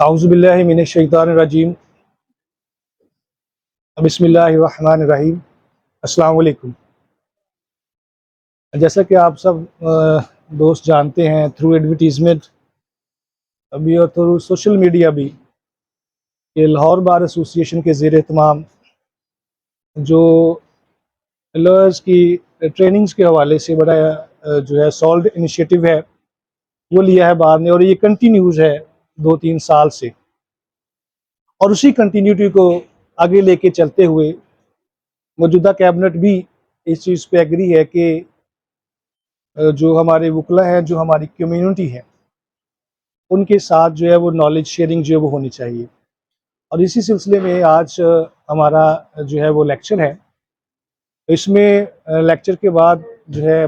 औज़ुबिल्लाहि मिनश्शैतानिर्रजीम बिस्मिल्लाहिर्रहमानिर्रहीम। अस्सलाम वालेकुम। जैसा कि आप सब दोस्त जानते हैं थ्रू एडवर्टीज़मेंट अभी और थ्रू सोशल मीडिया भी कि लाहौर बार एसोसिएशन के ज़ेर एहतमाम जो लॉयर्स की ट्रेनिंग्स के हवाले से बड़ा जो है सॉल्ड इनिशिएटिव है वो लिया है बार ने, और ये कंटिन्यूज़ है 2-3 साल से, और उसी कंटिन्यूटी को आगे लेके चलते हुए मौजूदा कैबिनेट भी इस चीज़ पे एग्री है कि जो हमारे वकला हैं, जो हमारी कम्युनिटी है, उनके साथ जो है वो नॉलेज शेयरिंग जो है वो होनी चाहिए। और इसी सिलसिले में आज हमारा जो है वो लेक्चर है। इसमें लेक्चर के बाद जो है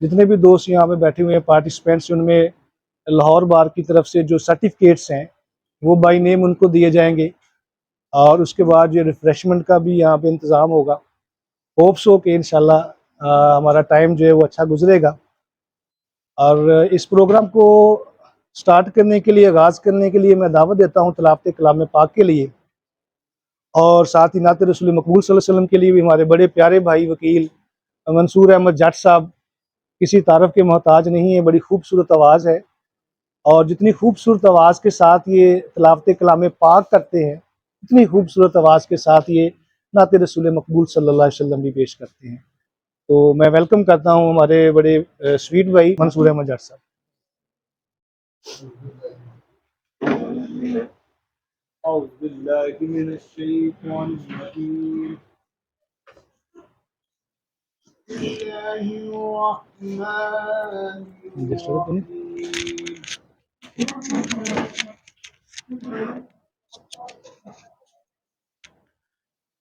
जितने भी दोस्त यहाँ पे बैठे हुए हैं पार्टिसिपेंट्स, उनमें लाहौर बार की तरफ से जो सर्टिफिकेट्स हैं वो बाय नेम उनको दिए जाएंगे, और उसके बाद जो रिफ़्रेशमेंट का भी यहाँ पे इंतज़ाम होगा। होप्स हो कि इंशाल्लाह हमारा टाइम जो है वो अच्छा गुजरेगा। और इस प्रोग्राम को स्टार्ट करने के लिए, आगाज़ करने के लिए मैं दावत देता हूँ तिलावत कलाम पाक के लिए, और साथ ही नाते रसूल मकबूल सल्लल्लाहु अलैहि वसल्लम के लिए भी। हमारे बड़े प्यारे भाई वकील मंसूर अहमद जट साहब किसी तारफ़ के मोहताज नहीं है, बड़ी खूबसूरत आवाज़ है, और जितनी खूबसूरत आवाज़ के साथ ये तिलावत कलाम पाक करते हैं, इतनी खूबसूरत आवाज़ के साथ ये नाते रसूल मकबूल सल्लल्लाहु अलैहि वसल्लम भी पेश करते हैं। तो मैं वेलकम करता हूँ हमारे बड़े स्वीट भाई मंसूर अहमद जट साहब।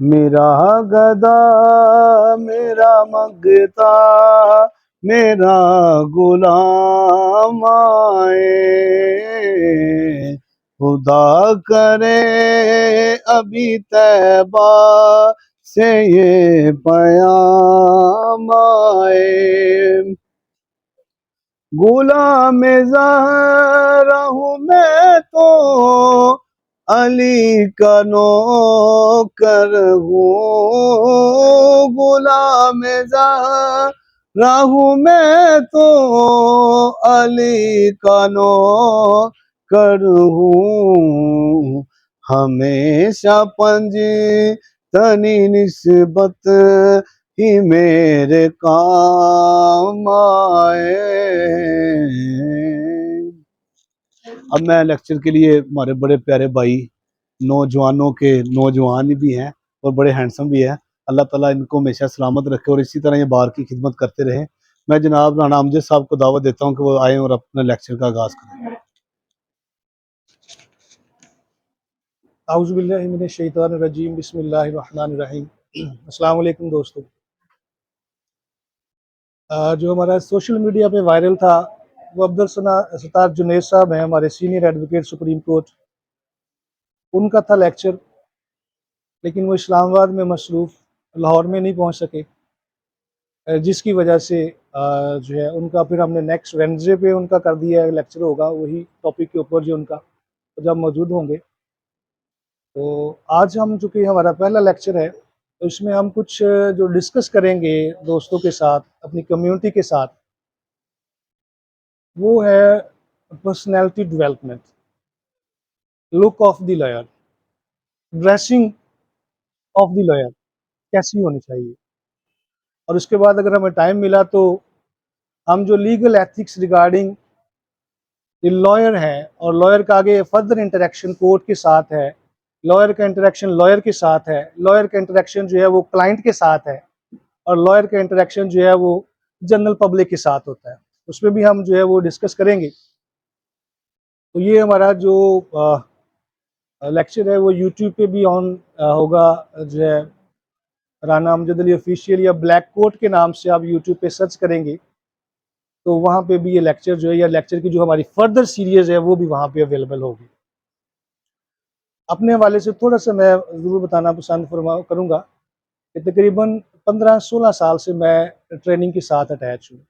मेरा गदा मेरा मगता मेरा गुलाम आए, खुदा करे अभी तैबा से ये पयाम आए। गुलाम ज़हरा हूँ मैं तो अली का नौकर हूँ। गुलाम ज़हरा हूँ मैं तो अली का नौकर हूँ। हमेशा पंजतनी निस्बत ही मेरे काम आए। अब मैं लेक्चर के लिए हमारे बड़े प्यारे भाई नौजवानों के नौजवान भी हैं और बड़े हैंडसम भी हैं। अल्लाह ताला इनको हमेशा सलामत रखे और इसी तरह ये बार की खिदमत करते रहें। मैं जनाब राना अमजद साहब को दावत देता हूँ कि वो आएँ और अपने लेक्चर का आगाज़ करें। आउज़ुबिल्लाहिमिनश्शैतानिर्रजीम बिस्मिल्लाहिर्रहमानिर्रहीम। अस्सलाम वालेकुम दोस्तों। जो हमारा सोशल मीडिया पे वायरल था वो अब्दुल सत्तार जुनैद साहब हैं, हमारे सीनियर एडवोकेट सुप्रीम कोर्ट। उनका था लेक्चर, लेकिन वो इस्लामाबाद में मसरूफ़, लाहौर में नहीं पहुंच सके, जिसकी वजह से जो है उनका फिर हमने नेक्स्ट वेडनेसडे पे उनका कर दिया है। लेक्चर होगा वही टॉपिक के ऊपर जो उनका, तो जब मौजूद होंगे। तो आज हम, चूँकि हमारा पहला लेक्चर है, तो इसमें हम कुछ जो डिस्कस करेंगे दोस्तों के साथ, अपनी कम्युनिटी के साथ, वो है personality development, look of the lawyer, dressing of the lawyer कैसी होनी चाहिए। और उसके बाद अगर हमें टाइम मिला तो हम जो लीगल एथिक्स रिगार्डिंग लॉयर है, और लॉयर का आगे फर्दर इंटरेक्शन कोर्ट के साथ है, लॉयर का इंटरेक्शन लॉयर के साथ है, लॉयर का इंटरेक्शन जो है वो क्लाइंट के साथ है, और लॉयर का इंटरेक्शन जो है वो जनरल पब्लिक के साथ होता है, उसमें भी हम जो है वो डिस्कस करेंगे। तो ये हमारा जो लेक्चर है वो यूट्यूब पे भी ऑन होगा, जो है राना अमजद अली ऑफिशियल या ब्लैक कोट के नाम से आप यूट्यूब पे सर्च करेंगे तो वहाँ पे भी ये लेक्चर जो है, या लेक्चर की जो हमारी फर्दर सीरीज़ है वो भी वहाँ पे अवेलेबल होगी। अपने हवाले से थोड़ा सा मैं ज़रूर बताना पसंद करूँगा कि तकरीबन 15-16 साल से मैं ट्रेनिंग के साथ अटैच हूँ।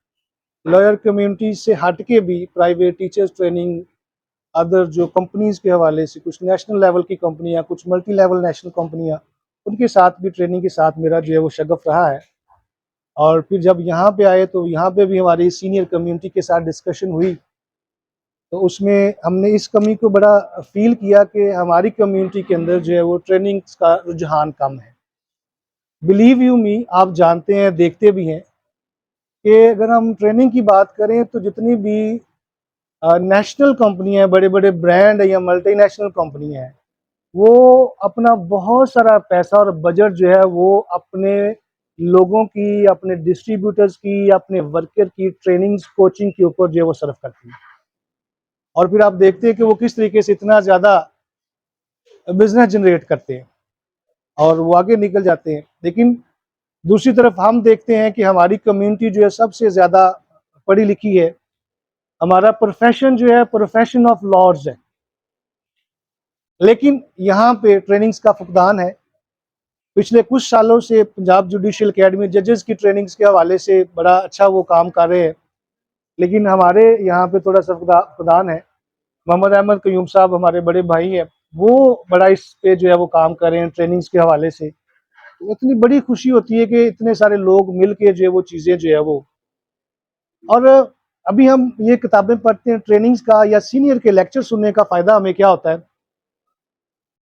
लॉयर कम्युनिटी से हट के भी प्राइवेट टीचर्स ट्रेनिंग, अदर जो कंपनीज़ के हवाले से, कुछ नेशनल लेवल की कंपनियाँ, कुछ मल्टी लेवल नेशनल कंपनियाँ, उनके साथ भी ट्रेनिंग के साथ मेरा जो है वो शगफ रहा है। और फिर जब यहाँ पे आए तो यहाँ पे भी हमारी सीनियर कम्युनिटी के साथ डिस्कशन हुई, तो उसमें हमने इस कमी को बड़ा फील किया कि हमारी कम्युनिटी के अंदर जो है वो ट्रेनिंग का रुझान कम है। बिलीव यू मी, आप जानते हैं, देखते भी हैं कि अगर हम ट्रेनिंग की बात करें तो जितनी भी नेशनल कंपनियां हैं, बड़े बड़े ब्रांड या मल्टीनेशनल कंपनियां हैं, वो अपना बहुत सारा पैसा और बजट जो है वो अपने लोगों की, अपने डिस्ट्रीब्यूटर्स की, अपने वर्कर की ट्रेनिंग कोचिंग के ऊपर जो है वो सर्व करती है। और फिर आप देखते हैं कि वो किस तरीके से इतना ज़्यादा बिजनेस जनरेट करते हैं और वो आगे निकल जाते हैं। लेकिन दूसरी तरफ हम देखते हैं कि हमारी कम्युनिटी जो है सबसे ज़्यादा पढ़ी लिखी है। हमारा प्रोफेशन जो है प्रोफेशन ऑफ लॉर्ड्स है, लेकिन यहाँ पे ट्रेनिंग्स का फुकदान है। पिछले कुछ सालों से पंजाब जुडिशल अकेडमी जजेस की ट्रेनिंग्स के हवाले से बड़ा अच्छा वो काम कर रहे हैं, लेकिन हमारे यहाँ पे थोड़ा सा फुकदान है। मोहम्मद अहमद कयूम साहब हमारे बड़े भाई हैं, वो बड़ा इस पे जो है वो काम कर रहे हैं ट्रेनिंग्स के हवाले से। तो इतनी बड़ी खुशी होती है कि इतने सारे लोग मिल के जो है वो चीज़ें जो है वो, और अभी हम ये किताबें पढ़ते हैं ट्रेनिंग्स का या सीनियर के लेक्चर सुनने का फ़ायदा हमें क्या होता है।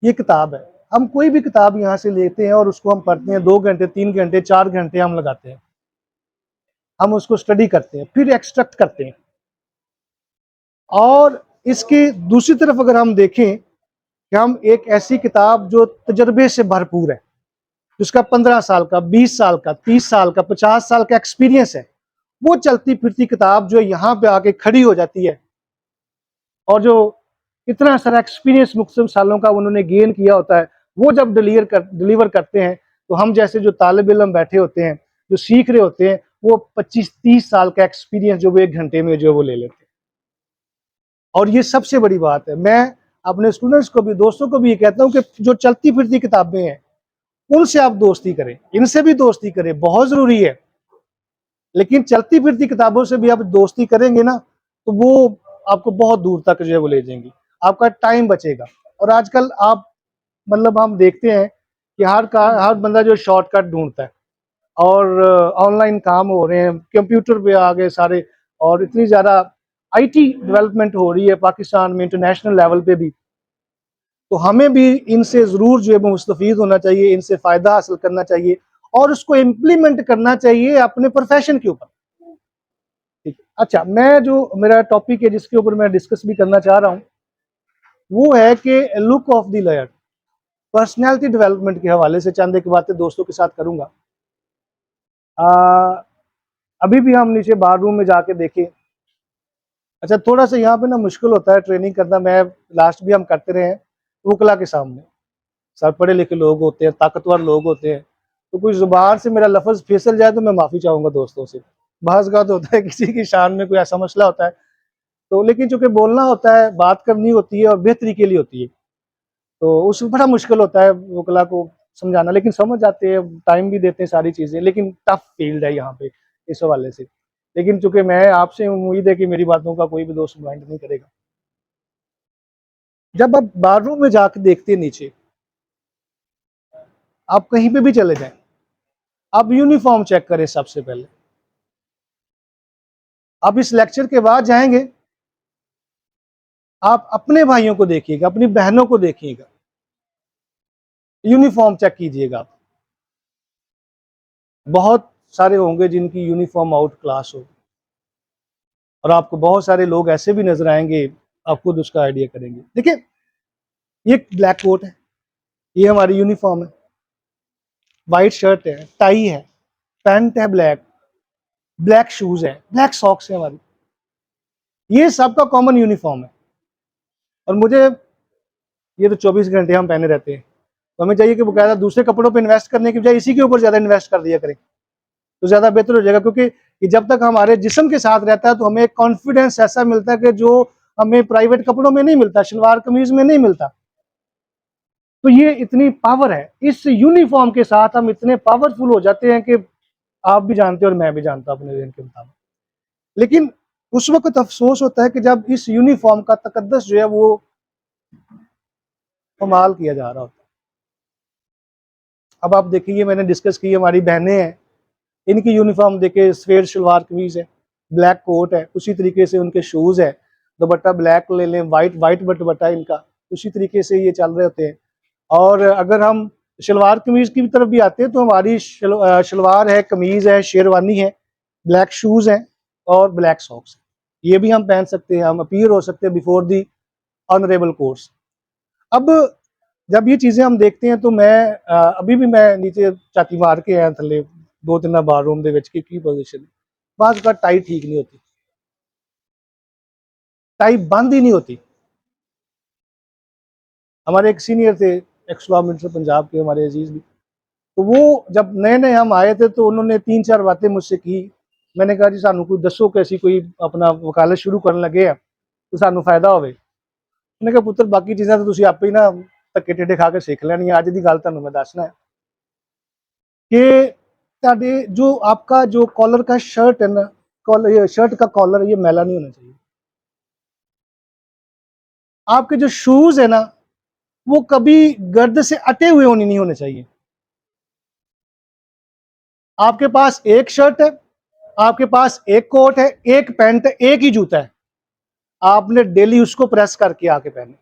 ये किताब है, हम कोई भी किताब यहाँ से लेते हैं और उसको हम पढ़ते हैं, 2 घंटे 3 घंटे 4 घंटे हम लगाते हैं, हम उसको स्टडी करते हैं, फिर एक्सट्रैक्ट करते हैं। और इसके दूसरी तरफ अगर हम देखें कि हम एक ऐसी किताब जो तजर्बे से भरपूर है, जिसका 15 साल का, 20 साल का, 30 साल का, 50 साल का एक्सपीरियंस है, वो चलती फिरती किताब जो यहाँ पे आके खड़ी हो जाती है, और जो इतना सारा एक्सपीरियंस मुख्तलिफ सालों का उन्होंने गेन किया होता है, वो जब डिलीवर करते हैं, तो हम जैसे जो तालिब इल्म बैठे होते हैं, जो सीख रहे होते हैं, वो 25-30 साल का एक्सपीरियंस जो वो 1 घंटे में जो वो ले लेते हैं। और ये सबसे बड़ी बात है। मैं अपने स्टूडेंट्स को भी, दोस्तों को भी ये कहता हूँ कि जो चलती फिरती किताबें हैं उनसे आप दोस्ती करें, इनसे भी दोस्ती करें, बहुत ज़रूरी है। लेकिन चलती फिरती किताबों से भी आप दोस्ती करेंगे ना, तो वो आपको बहुत दूर तक जो है वो ले जाएंगी, आपका टाइम बचेगा। और आजकल आप, मतलब हम देखते हैं कि हर बंदा जो शॉर्टकट ढूंढता है, और ऑनलाइन काम हो रहे हैं, कंप्यूटर पे आ गए सारे, और इतनी ज़्यादा आईटी डेवलपमेंट हो रही है पाकिस्तान में, इंटरनेशनल लेवल पे भी। तो हमें भी इनसे ज़रूर जो है मुस्तफ़ीद होना चाहिए, इनसे फ़ायदा हासिल करना चाहिए और उसको इम्प्लीमेंट करना चाहिए अपने प्रोफेशन के ऊपर। ठीक है, अच्छा, मैं जो मेरा टॉपिक है जिसके ऊपर मैं डिस्कस भी करना चाह रहा हूँ, वो है कि look of the lawyer, personality development के हवाले से चंद एक बातें दोस्तों के साथ करूँगा। अ, अभी भी हम नीचे बार रूम में जाके देखें, अच्छा थोड़ा-सा यहाँ पे ना मुश्किल होता है ट्रेनिंग करना, मैं लास्ट भी हम करते रहे हैं, वकला के सामने। सब पढ़े लिखे लोग होते हैं, ताकतवर लोग होते हैं, तो कोई ज़ुबान से मेरा लफ़्ज़ फिसल जाए तो मैं माफ़ी चाहूँगा दोस्तों से। बाज़-औक़ात होता है किसी की शान में कोई ऐसा मसला होता है, तो लेकिन चूँकि बोलना होता है, बात करनी होती है और बेहतरी के लिए होती है, तो उसमें बड़ा मुश्किल होता है वकला को समझाना, लेकिन समझ जाते हैं, टाइम भी देते हैं सारी चीज़ें, लेकिन टफ़ फ़ील्ड है यहाँ पे इस हवाले से। लेकिन चूँकि मैं आपसे उम्मीद है कि मेरी बातों का कोई भी दोस्त माइंड नहीं करेगा। जब आप बाथरूम में जाके देखते हैं नीचे, आप कहीं पे भी चले जाएँ, आप यूनिफ़ॉर्म चेक करें सबसे पहले। आप इस लेक्चर के बाद जाएँगे, आप अपने भाइयों को देखिएगा, अपनी बहनों को देखिएगा, यूनिफ़ॉर्म चेक कीजिएगा आप। बहुत सारे होंगे जिनकी यूनिफ़ॉर्म आउट क्लास हो और आपको बहुत सारे लोग ऐसे भी नज़र आएँगे, आप खुद उसका आइडिया करेंगे। देखिए, ये ब्लैक कोट है, ये हमारी यूनिफ़ॉर्म है, व्हाइट शर्ट है, टाई है, पैंट है ब्लैक, ब्लैक शूज़ है, ब्लैक सॉक्स है हमारी। ये सबका कॉमन यूनिफ़ॉर्म है और मुझे ये तो 24 घंटे हम पहने रहते हैं, तो हमें चाहिए कि बाकायदा दूसरे कपड़ों पे इन्वेस्ट करने की बजाय इसी के ऊपर ज़्यादा इन्वेस्ट कर दिया करें, तो ज़्यादा बेहतर हो जाएगा, क्योंकि ये जब तक हमारे जिस्म के साथ रहता है तो हमें एक कॉन्फिडेंस ऐसा मिलता है कि जो हमें प्राइवेट कपड़ों में नहीं मिलता, शलवार कमीज़ में नहीं मिलता। तो ये इतनी पावर है, इस यूनिफ़ॉर्म के साथ हम इतने पावरफुल हो जाते हैं कि आप भी जानते हो और मैं भी जानता हूँ अपने ज़हन के मुताबिक। लेकिन उस वक़्त अफ़सोस होता है कि जब इस यूनिफ़ॉर्म का तकद्दुस जो है वो कमाल किया जा रहा होता है। अब आप देखिए, ये मैंने डिस्कस की, हमारी बहनें हैं, इनकी यूनिफ़ॉर्म देखिए, सफ़ेद शलवार कमीज़ है, ब्लैक कोट है, उसी तरीके से उनके शूज़ है, दुपट्टा ब्लैक ले लें, व्हाइट दुपट्टा इनका, उसी तरीके से ये चल रहे होते हैं। और अगर हम शलवार कमीज़ की तरफ भी आते हैं तो हमारी शलवार है, कमीज़ है, शेरवानी है, ब्लैक शूज़ हैं और ब्लैक सॉक्स। ये भी हम पहन सकते हैं, हम अपीयर हो सकते हैं बिफोर दी ऑनरेबल कोर्ट्स। अब जब ये चीज़ें हम देखते हैं तो मैं अभी भी मैं नीचे झाती मार के आया थल्ले 2-3 बाथरूम दे विच कि की पोजीशन है। बाज़ औक़ात टाई ठीक नहीं होती, टाई बंद ही नहीं होती। हमारे एक सीनियर थे, एक्स लॉ मिनिस्टर पंजाब के, हमारे अजीज़ भी, तो वो जब नए-नए हम आए थे तो उन्होंने 3-4 बातें मुझसे की। मैंने कहा जी सानू कोई दसो कि असीं कोई अपना वकालत शुरू करन लगे आ तो सानू फायदा होवे। उन्होंने कहा पुत्तर बाकी चीज़ां तो तुसीं आपे ही ना धक्के टेढ़े खा के सीख लैणियां, अज दी गल तुहानू मैं दसना है कि तुहाडे जो आपका जो कॉलर का शर्ट है ना, ये शर्ट का कॉलर ये मैला नहीं होना चाहिए। आपके जो शूज़ है ना, वो कभी गर्द से अटे हुए होने नहीं होने चाहिए। आपके पास एक शर्ट है, आपके पास एक कोट है, एक पैंट है, एक ही जूता है। आपने डेली उसको प्रेस करके आके पहने।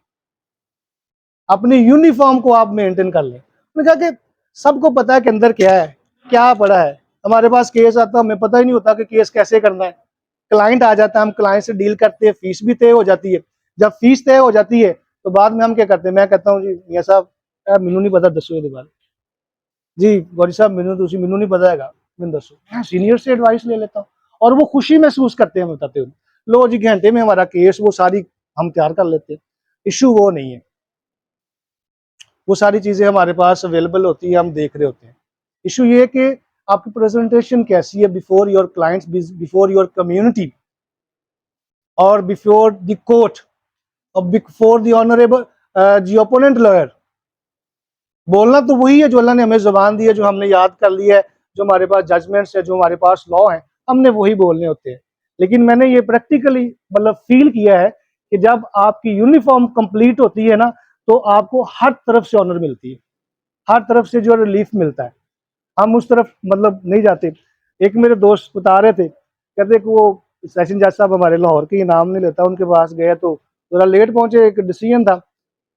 अपनी यूनिफ़ॉर्म को आप मेंटेन कर लें। उन्होंने कहा कि सबको पता है कि अंदर क्या है, क्या पड़ा है। हमारे पास केस आता है, हमें पता ही नहीं होता कि केस कैसे करना है। क्लाइंट आ जाता है, हम क्लाइंट से डील करते हैं, फीस भी तय हो जाती है। जब फीस तय हो जाती है, तो बाद में हम क्या करते हैं, मैं कहता हूँ जी मियाँ साहब मैनू नहीं पता, दसो इहदे बारे। जी गौरी साहब मैनू नहीं पता हैगा, मैनू दसो। मैं सीनियर से एडवाइस ले लेता हूँ और वो खुशी महसूस करते हैं हमें बताते हुए। लो जी घंटे में हमारा केस वो सारी हम तैयार कर लेते हैं। इश्यू वो नहीं है। वो सारी चीज़ें हमारे पास अवेलेबल होती है, हम देख रहे होते हैं। इश्यू ये है कि आपकी प्रेजेंटेशन कैसी है before your clients, before your community और बिफोर द कोर्ट और before the honourable the opponent lawyer. बोलना तो वही है जो अल्लाह ने हमें ज़ुबान दी है, जो हमने याद कर ली है, जो हमारे पास जजमेंट्स है, जो हमारे पास लॉ है, हमने वही बोलने होते हैं। लेकिन मैंने ये प्रैक्टिकली मतलब फ़ील किया है कि जब आपकी यूनिफ़ॉर्म कंप्लीट होती है ना, तो आपको हर तरफ से ऑनर मिलती है, हर तरफ से जो रिलीफ मिलता है। हम उस तरफ मतलब नहीं जाते। एक मेरे दोस्त बता रहे थे, कहते कि वो सेशन जज साहब हमारे लाहौर के, नाम नहीं लेता, उनके पास गए तो ज़रा लेट पहुँचे, एक डिसीजन था,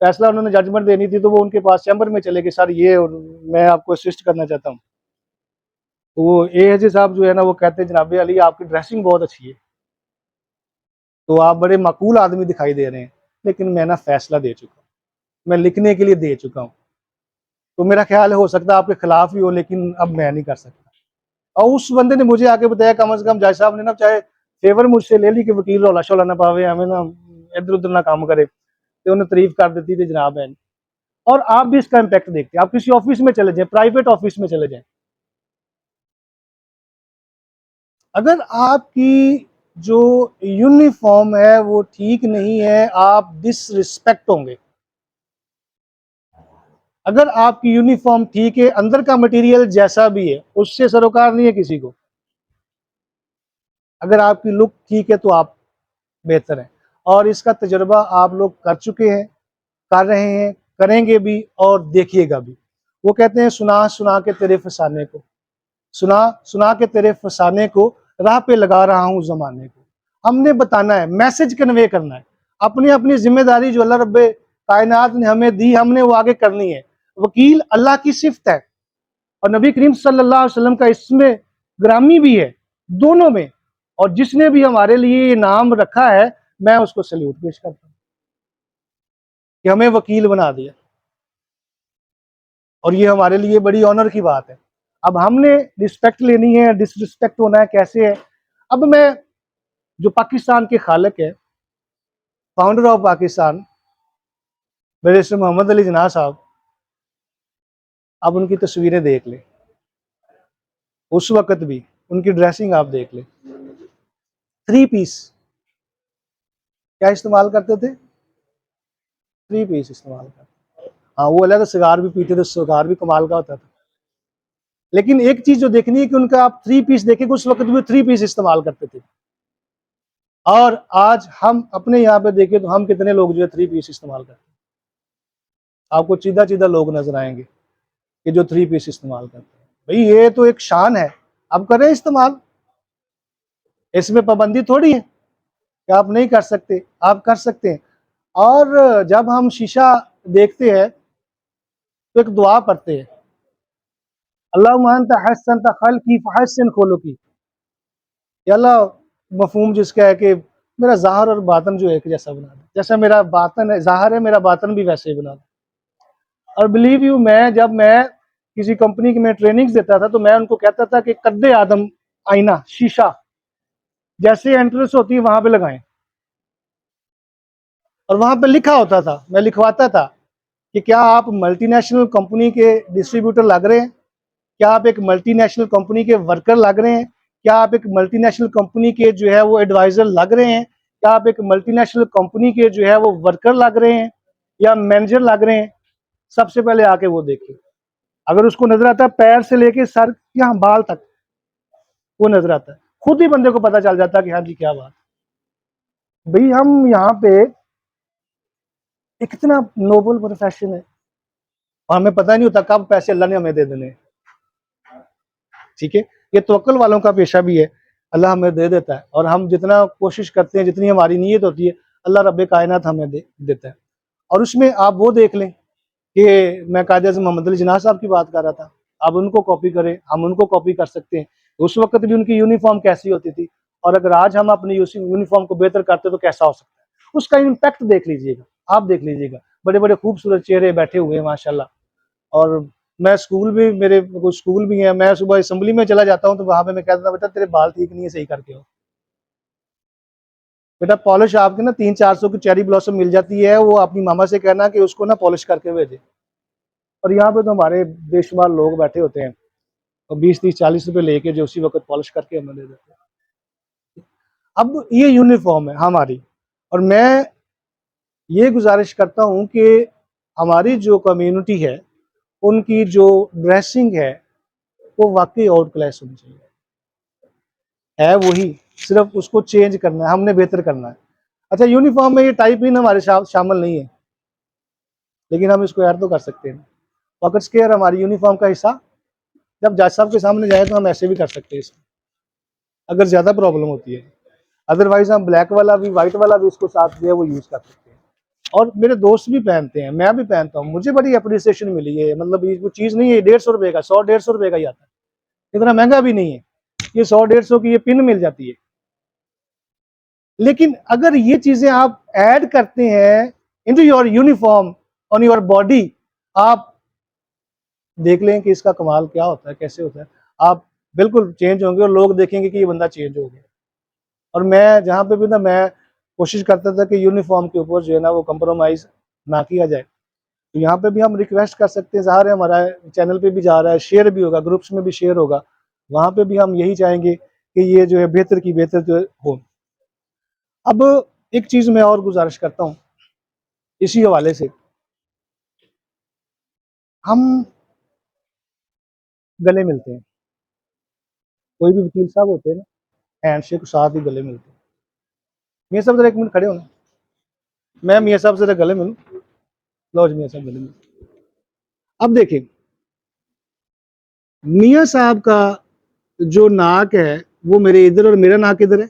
फैसला उन्होंने जजमेंट देनी थी, तो वो उनके पास चैम्बर में चले गए, सर ये और मैं आपको असिस्ट करना चाहता हूँ। तो वो एएसजे साहब जो है ना, वो कहते हैं जनाब अली आपकी ड्रेसिंग बहुत अच्छी है, तो आप बड़े माकूल आदमी दिखाई दे रहे हैं, लेकिन मैं ना फैसला दे चुका हूँ, मैं लिखने के लिए दे चुका हूँ। तो मेरा ख्याल है हो सकता है आपके खिलाफ ही हो, लेकिन अब मैं नहीं कर सकता। और उस बंदे ने मुझे आके बताया कम से कम जज साहब ने ना चाहे फेवर मुझसे ले ली कि वकील रौला शौला ना पावे, हमें ना इधर उधर ना काम करे, तो उन्हें तारीफ कर देती थी जनाब है। और आप भी इसका इम्पैक्ट देखते हैं, आप किसी ऑफिस में चले जाएं, प्राइवेट ऑफिस में चले जाएं, अगर आपकी जो यूनिफॉर्म है वो ठीक नहीं है, आप डिसरिस्पेक्ट होंगे। अगर आपकी यूनिफॉर्म ठीक है, अंदर का मटेरियल जैसा भी है उससे सरोकार नहीं है किसी को। अगर आपकी लुक ठीक है तो आप बेहतर हैं, और इसका तजुर्बा आप लोग कर चुके हैं, कर रहे हैं, करेंगे भी और देखिएगा भी। वो कहते हैं सुना सुना के तेरे फसाने को, सुना सुना के तेरे फसाने को, राह पे लगा रहा हूं जमाने को। हमने बताना है, मैसेज कन्वे करना है, अपनी अपनी जिम्मेदारी जो अल्लाह रब्बे कायनात ने हमें दी, हमने वो आगे करनी है। वकील अल्लाह की सिफ्त है और नबी करीम सल्लल्लाहु अलैहि वसल्लम का इसमें ग्रामी भी है, दोनों में। और जिसने भी हमारे लिए ये नाम रखा है, मैं उसको सल्यूट पेश करता हूँ कि हमें वकील बना दिया, और ये हमारे लिए बड़ी ऑनर की बात है। अब हमने रिस्पेक्ट लेनी है, डिसरिस्पेक्ट होना है, कैसे है। अब मैं जो पाकिस्तान के खालिक है, founder of Pakistan barrister Mohammad Ali Jinnah साहब, आप उनकी तस्वीरें देख लें, उस वक्त भी उनकी ड्रेसिंग आप देख लें, 3 पीस क्या इस्तेमाल करते थे, 3 पीस इस्तेमाल करते। हाँ, वो अलग सिगार भी पीते थे, सिगार भी कमाल का होता था। लेकिन एक चीज जो देखनी है कि उनका आप 3 पीस देखेंगे, उस वक्त भी 3 पीस इस्तेमाल करते थे। और आज हम अपने यहाँ पे देखें तो हम कितने लोग जो है 3 पीस इस्तेमाल करते हैं। आपको सीधा सीधा लोग नजर आएंगे कि जो 3 पीस इस्तेमाल करते हैं। भाई ये तो एक शान है, आप करें इस्तेमाल, इसमें पाबंदी थोड़ी है कि आप नहीं कर सकते, आप कर सकते हैं। और जब हम शीशा देखते हैं तो एक दुआ पढ़ते हैं, अल्लाहुम्मा अंता हस्सनता खल्की फहस्सिन खुलुकी। या अल्लाह, मफहूम जिसका है कि मेरा ज़ाहिर और बातन जो है एक जैसा बना दे, जैसा मेरा बातन है ज़ाहिर है, मेरा बातन भी वैसे ही बना दे। और बिलीव यू, जब मैं किसी कंपनी की में ट्रेनिंग्स देता था तो मैं उनको कहता था कि कद्दे आदम आईना शीशा जैसे एंट्रेंस होती है वहां पे लगाएं, और वहां पे लिखा होता था, मैं लिखवाता था कि क्या आप मल्टीनेशनल कंपनी के डिस्ट्रीब्यूटर लग रहे हैं, क्या आप एक मल्टीनेशनल कंपनी के वर्कर लग रहे हैं, क्या आप एक मल्टीनेशनल कंपनी के जो है वो एडवाइजर लग रहे हैं, क्या आप एक मल्टीनेशनल कंपनी के जो है वो वर्कर लग रहे हैं या मैनेजर लग रहे हैं। सबसे पहले आके वो देखिए, अगर उसको नजर आता है पैर से लेके सर यहाँ बाल तक वो नजर आता है, खुद ही बंदे को पता चल जाता है कि हाँ जी क्या बात। भाई हम यहाँ पे एक इतना नोबल प्रोफेशन है और हमें पता नहीं होता कब पैसे अल्लाह ने हमें दे देने। ठीक है, ये तवक्कुल वालों का पेशा भी है, अल्लाह हमें दे देता है, और हम जितना कोशिश करते हैं, जितनी हमारी नीयत होती है, अल्लाह रब्बे कायनात हमें देता है। और उसमें आप वो देख लें कि मैं कायदे आज़म मोहम्मद अली जिन्ना साहब की बात कर रहा था, आप उनको कॉपी करें, हम उनको कॉपी कर सकते हैं। उस वक्त भी उनकी यूनिफॉर्म कैसी होती थी, और अगर आज हम अपनी यूनिफॉर्म को बेहतर करते तो कैसा हो सकता है। उसका इम्पैक्ट देख लीजिएगा, आप देख लीजिएगा, बड़े बड़े खूबसूरत चेहरे बैठे हुए हैं माशाल्लाह। और मैं स्कूल भी, मेरे कुछ स्कूल भी है, मैं सुबह असेंबली में चला जाता हूँ तो वहां पे मैं कहता था बेटा तेरे बाल ठीक नहीं है, सही करके हो बेटा, पॉलिश आपके ना 300-400 की चेरी ब्लॉसम मिल जाती है, वो अपनी मामा से कहना कि उसको ना पॉलिश करके भेजे। और यहाँ पे तो हमारे बेशुमार लोग बैठे होते हैं और 20-30-40 रुपए लेके जो उसी वक्त पॉलिश करके हमें दे देते हैं। अब ये यूनिफॉर्म है हमारी, और मैं ये गुजारिश करता हूँ कि हमारी जो कम्युनिटी है उनकी जो ड्रेसिंग है वो वाकई आउट क्लास होनी चाहिए, है वही, सिर्फ उसको चेंज करना है, हमने बेहतर करना है। अच्छा, यूनिफॉर्म में ये टाइप इन हमारे शामिल नहीं है, लेकिन हम इसको ऐड तो कर सकते हैं। पॉकेट स्क्वायर हमारी यूनिफॉर्म का हिस्सा, जब जज साहब के सामने जाए तो हम ऐसे भी कर सकते हैं इसको, अगर ज़्यादा प्रॉब्लम होती है। अदरवाइज हम ब्लैक वाला भी, वाइट वाला भी इसको साथ जो है वो यूज़ कर सकते हैं। और मेरे दोस्त भी पहनते हैं, मैं भी पहनता हूँ, मुझे बड़ी अप्रिसिएशन मिली है। मतलब ये कोई चीज़ नहीं है, 150 रुपये का, 100-150 रुपये का ही आता है, इतना महंगा भी नहीं है। ये 100-150 की ये पिन मिल जाती है। लेकिन अगर ये चीजें आप ऐड करते हैं into your uniform on your body, आप देख लें कि इसका कमाल क्या होता है, कैसे होता है। आप बिल्कुल चेंज होंगे और लोग देखेंगे कि ये बंदा चेंज हो गया। और मैं जहाँ पे भी ना, मैं कोशिश करता था कि यूनिफ़ॉर्म के ऊपर जो है ना वो कॉम्प्रोमाइज़ ना किया जाए। तो यहाँ पे भी हम रिक्वेस्ट कर सकते हैं, ज़ाहिर है हमारा चैनल पे भी जा रहा है, शेयर भी होगा, ग्रुप्स में भी शेयर होगा। वहाँ पे भी हम यही चाहेंगे कि ये जो है बेहतर की बेहतर जो है हो। अब एक चीज़ मैं और गुज़ारिश करता हूँ इसी हवाले से, हम गले मिलते हैं, कोई भी वकील साहब होते हैं ना, हैंडशेक के साथ ही गले मिलते हैं। मियाँ साहब ज़रा 1 मिनट खड़े हो ना, मैं मियाँ साहब से ज़रा गले मिलूँ। लो जी मियाँ साहब गले मिलो। अब देखिए, मियाँ साहब का जो नाक है वो मेरे इधर और मेरा नाक इधर है।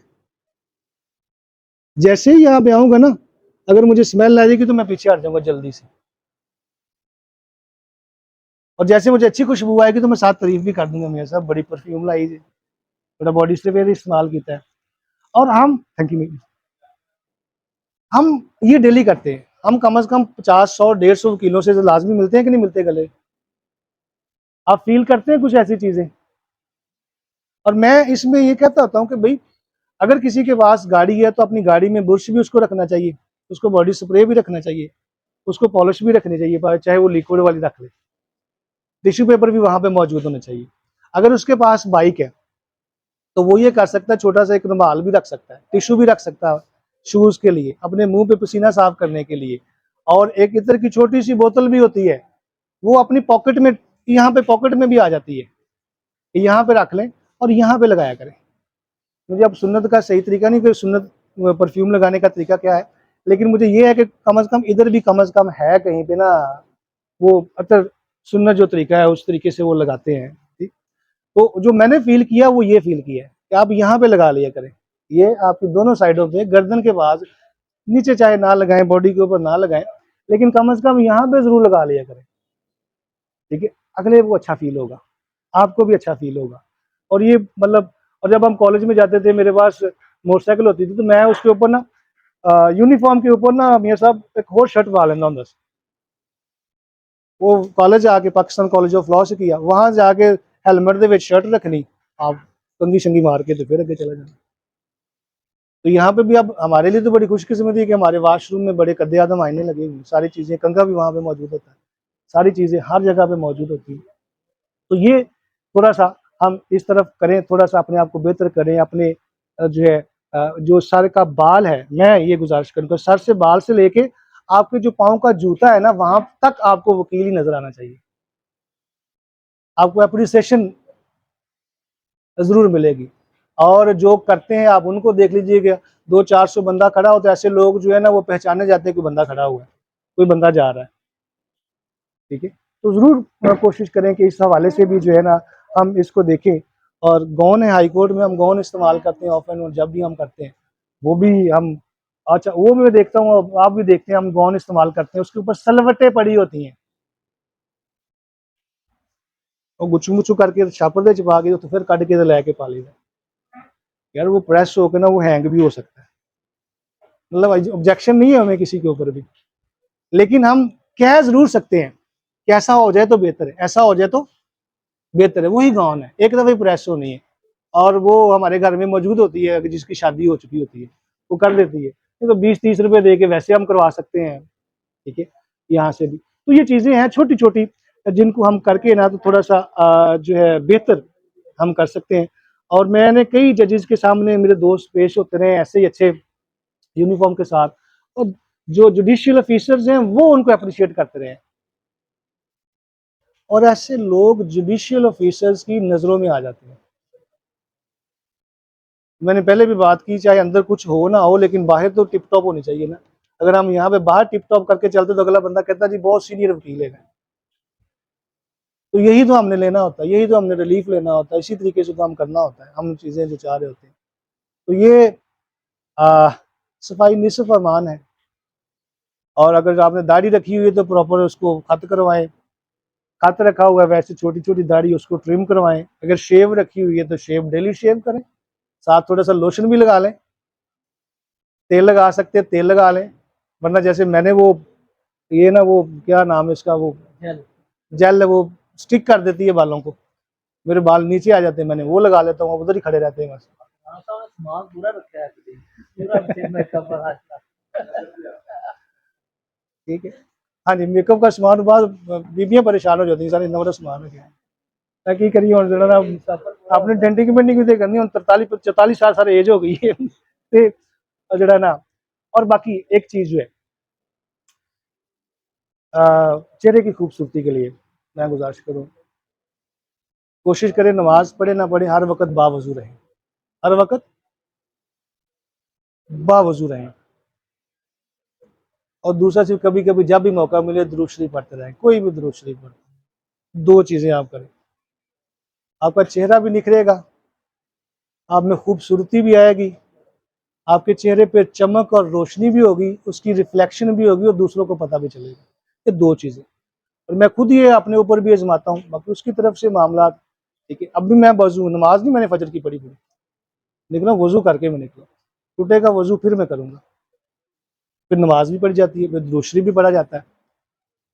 जैसे ही यहाँ पे आऊँगा ना, अगर मुझे स्मेल आ जाएगी तो मैं पीछे हट जाऊँगा जल्दी से, और जैसे मुझे अच्छी खुशबू आएगी तो मैं साथ तारीफ़ भी कर दूँगा, मियाँ साहब बड़ी परफ्यूम लाई जी, बड़ा बॉडी स्प्रे भी इस्तेमाल कीता है। और हम थैंक यू, हम ये डेली करते हैं। हम कम से कम 50, 100, 150 किलो से तो लाज़मी मिलते हैं कि नहीं मिलते गले? आप फ़ील करते हैं कुछ ऐसी चीज़ें? और मैं इसमें ये कहता होता हूँ कि भई अगर किसी के पास गाड़ी है तो अपनी गाड़ी में बुर्श भी उसको रखना चाहिए, उसको बॉडी स्प्रे भी रखना चाहिए, उसको पॉलिश भी रखनी चाहिए, चाहे वो लिक्विड वाली रख ले। टिश्यू पेपर भी वहाँ पे मौजूद होने चाहिए। अगर उसके पास बाइक है, तो वो ये कर सकता है, छोटा-सा एक रुमाल भी रख सकता है, टिश्यू भी रख सकता है शूज़ के लिए, अपने मुँह पे पसीना साफ करने के लिए। और एक इत्र की छोटी-सी बोतल भी होती है, वो अपनी पॉकेट में, यहाँ पे पॉकेट में भी आ जाती है। यहाँ पे रख लें और यहाँ पे लगाया करें। मुझे अब सुन्नत का सही तरीका नहीं कि सुन्नत परफ्यूम लगाने का तरीका क्या है, लेकिन मुझे ये है कि कम से कम इधर भी कम से कम है कहीं पे ना वो अतर, सुन्नत जो तरीका है उस तरीके से वो लगाते हैं। ठीक? तो जो मैंने फ़ील किया वो ये फ़ील किया है कि आप यहाँ पे लगा लिया करें। ये आपकी दोनों साइडों पे गर्दन के पास, नीचे चाहे ना लगाएँ, बॉडी के ऊपर ना लगाएँ, लेकिन कम से कम यहाँ पे ज़रूर लगा लिया करें। ठीक है? अगले को अच्छा फ़ील होगा, आपको भी अच्छा फ़ील होगा। और ये मतलब, और जब हम कॉलेज में जाते थे, मेरे पास मोटरसाइकिल होती थी, तो मैं उसके ऊपर ना यूनिफ़ॉर्म के ऊपर ना मियाँ साहब एक होर शर्ट पा लेंदा हुंदा सी। वो कॉलेज आके पाकिस्तान कॉलेज ऑफ लॉ से किया, वहाँ जाके हेलमेट दे विच शर्ट रखनी, आप कंघी-शंघी मार के तो फिर अगे चले जाना। तो यहाँ पे भी अब हमारे लिए तो बड़ी खुशकिस्मती है कि हमारे वॉशरूम में बड़े कद्दे-आदम आईने लगे हुए हैं, सारी चीज़ें, कंघा भी वहाँ पे मौजूद होता है, सारी चीज़ें हर जगह पे मौजूद होती हैं। तो ये थोड़ा-सा हम इस तरफ करें, थोड़ा-सा अपने आप को बेहतर करें, अपने जो है जो सर का बाल है, मैं ये गुज़ारिश करूँगा, सर से बाल से लेके आपके जो पाँव का जूता है ना, वहाँ तक आपको वकील ही नज़र आना चाहिए। आपको एप्रिसिएशन ज़रूर मिलेगी। और जो करते हैं आप उनको देख लीजिएगा, 200-400 बंदा खड़ा हो तो ऐसे लोग जो है ना वो पहचाने जाते हैं, कोई बंदा खड़ा हुआ है, कोई बंदा जा रहा है, ठीक है? तो ज़रूर कोशिश करें कि इस हवाले से भी जो है ना हम इसको देखें। और गौन है, हाई कोर्ट में हम गौन इस्तेमाल करते हैं ऑफ एंड ऑन, जब भी हम करते हैं, वो भी हम, अच्छा वो मैं देखता हूँ, आप भी देखते हैं, हम गौन इस्तेमाल करते हैं, उसके ऊपर सलवटें पड़ी होती हैं, और गुच्छू-मुच्छू करके छापर दे छुपा के तो फिर कट के लेके पा लीदा। यार वो प्रेस होके ना वो हैंग भी हो सकता है। मतलब ऑब्जेक्शन नहीं है हमें किसी के ऊपर भी, लेकिन हम कह ज़रूर सकते हैं कि ऐसा हो जाए तो बेहतर है, ऐसा हो जाए तो बेहतर है, वही गॉन है, एक दफ़ा ही प्रेस होनी है। और वो हमारे घर में मौजूद होती है, जिसकी शादी हो चुकी होती है, वो कर देती है। नहीं तो 20-30 रुपए दे के वैसे हम करवा सकते हैं, ठीक है? यहाँ से भी। तो ये चीज़ें हैं छोटी-छोटी, जिनको हम करके ना तो थोड़ा-सा जो है बेहतर हम कर सकते हैं। और मैंने कई जजेस के सामने मेरे दोस्त पेश होते रहे ऐसे ही अच्छे यूनिफ़ॉर्म के साथ, और जो जुडिशियल ऑफ़िसर्स हैं वो उनको एप्रिशिएट करते रहे हैं। और ऐसे लोग जुडिशियल ऑफ़िसर्स की नज़रों में आ जाते हैं। मैंने पहले भी बात की, चाहे अंदर कुछ हो ना हो, लेकिन बाहर तो टिप टॉप होनी चाहिए ना। अगर हम यहाँ पे बाहर टिप टॉप करके चलते तो अगला बंदा कहता जी बहुत सीनियर वकील है। तो यही तो हमने लेना होता है, यही तो हमने रिलीफ लेना होता है, इसी तरीके से तो हम करना होता है, हम चीज़ें जो चाह रहे होते हैं। तो ये आ, सफाई निस्फ़ ईमान है। और अगर आपने दाढ़ी रखी हुई है तो प्रॉपर उसको खत करवाएं, खत रखा हुआ है वैसे छोटी छोटी दाढ़ी उसको ट्रिम करवाएं। अगर शेव रखी हुई है तो शेव डेली शेव करें, साथ थोड़ा सा लोशन भी लगा लें, तेल लगा सकते हैं तेल लगा लें, वरना जैसे मैंने वो, ये ना वो क्या नाम है इसका, वो जेल है, वो स्टिक कर देती है बालों को, मेरे बाल नीचे आ जाते हैं, मैंने वो लगा लेता हूँ, उधर ही खड़े रहते हैं बस। सामान पूरा रखा है पूरा मेकअप पर आज ठीक है। हाँ जी, मेकअप का सामान बाद बीबियां परेशान हो जाती हैं, सारे नंबर सामान है क्या की करिए हुण जेड़ा ना अपनी डेंटिंग पेंटिंग भी करनी हुण 43 साल सारे एज हो गई है ते जेड़ा ना। और बाकी एक चीज जो है चेहरे की खूबसूरती के लिए मैं गुजारिश करूँ, कोशिश करें नमाज पढ़े ना पढ़े हर वक्त बावजू रहें, हर वक्त बावजू रहें। और दूसरा चीज, कभी कभी जब भी मौका मिले दुरूद शरीफ पढ़ते रहें, कोई भी दुरूद शरीफ पढ़ते। दो चीजें आप करें, आपका चेहरा भी निखरेगा, आप में खूबसूरती भी आएगी, आपके चेहरे पे चमक और रोशनी भी होगी, उसकी रिफ्लेक्शन भी होगी और दूसरों को पता भी चलेगा। ये दो चीजें, और मैं खुद ये अपने ऊपर भी आजमाता हूँ। बाकी उसकी तरफ से मामला ठीक है। अब भी मैं वजू, नमाज नहीं मैंने फजर की पढ़ी पूरी, निकला वजू करके मैं निकला, टूटेगा वजू फिर मैं करूँगा, फिर नमाज भी पढ़ी जाती है, फिर दुरूद शरीफ भी पढ़ा जाता है।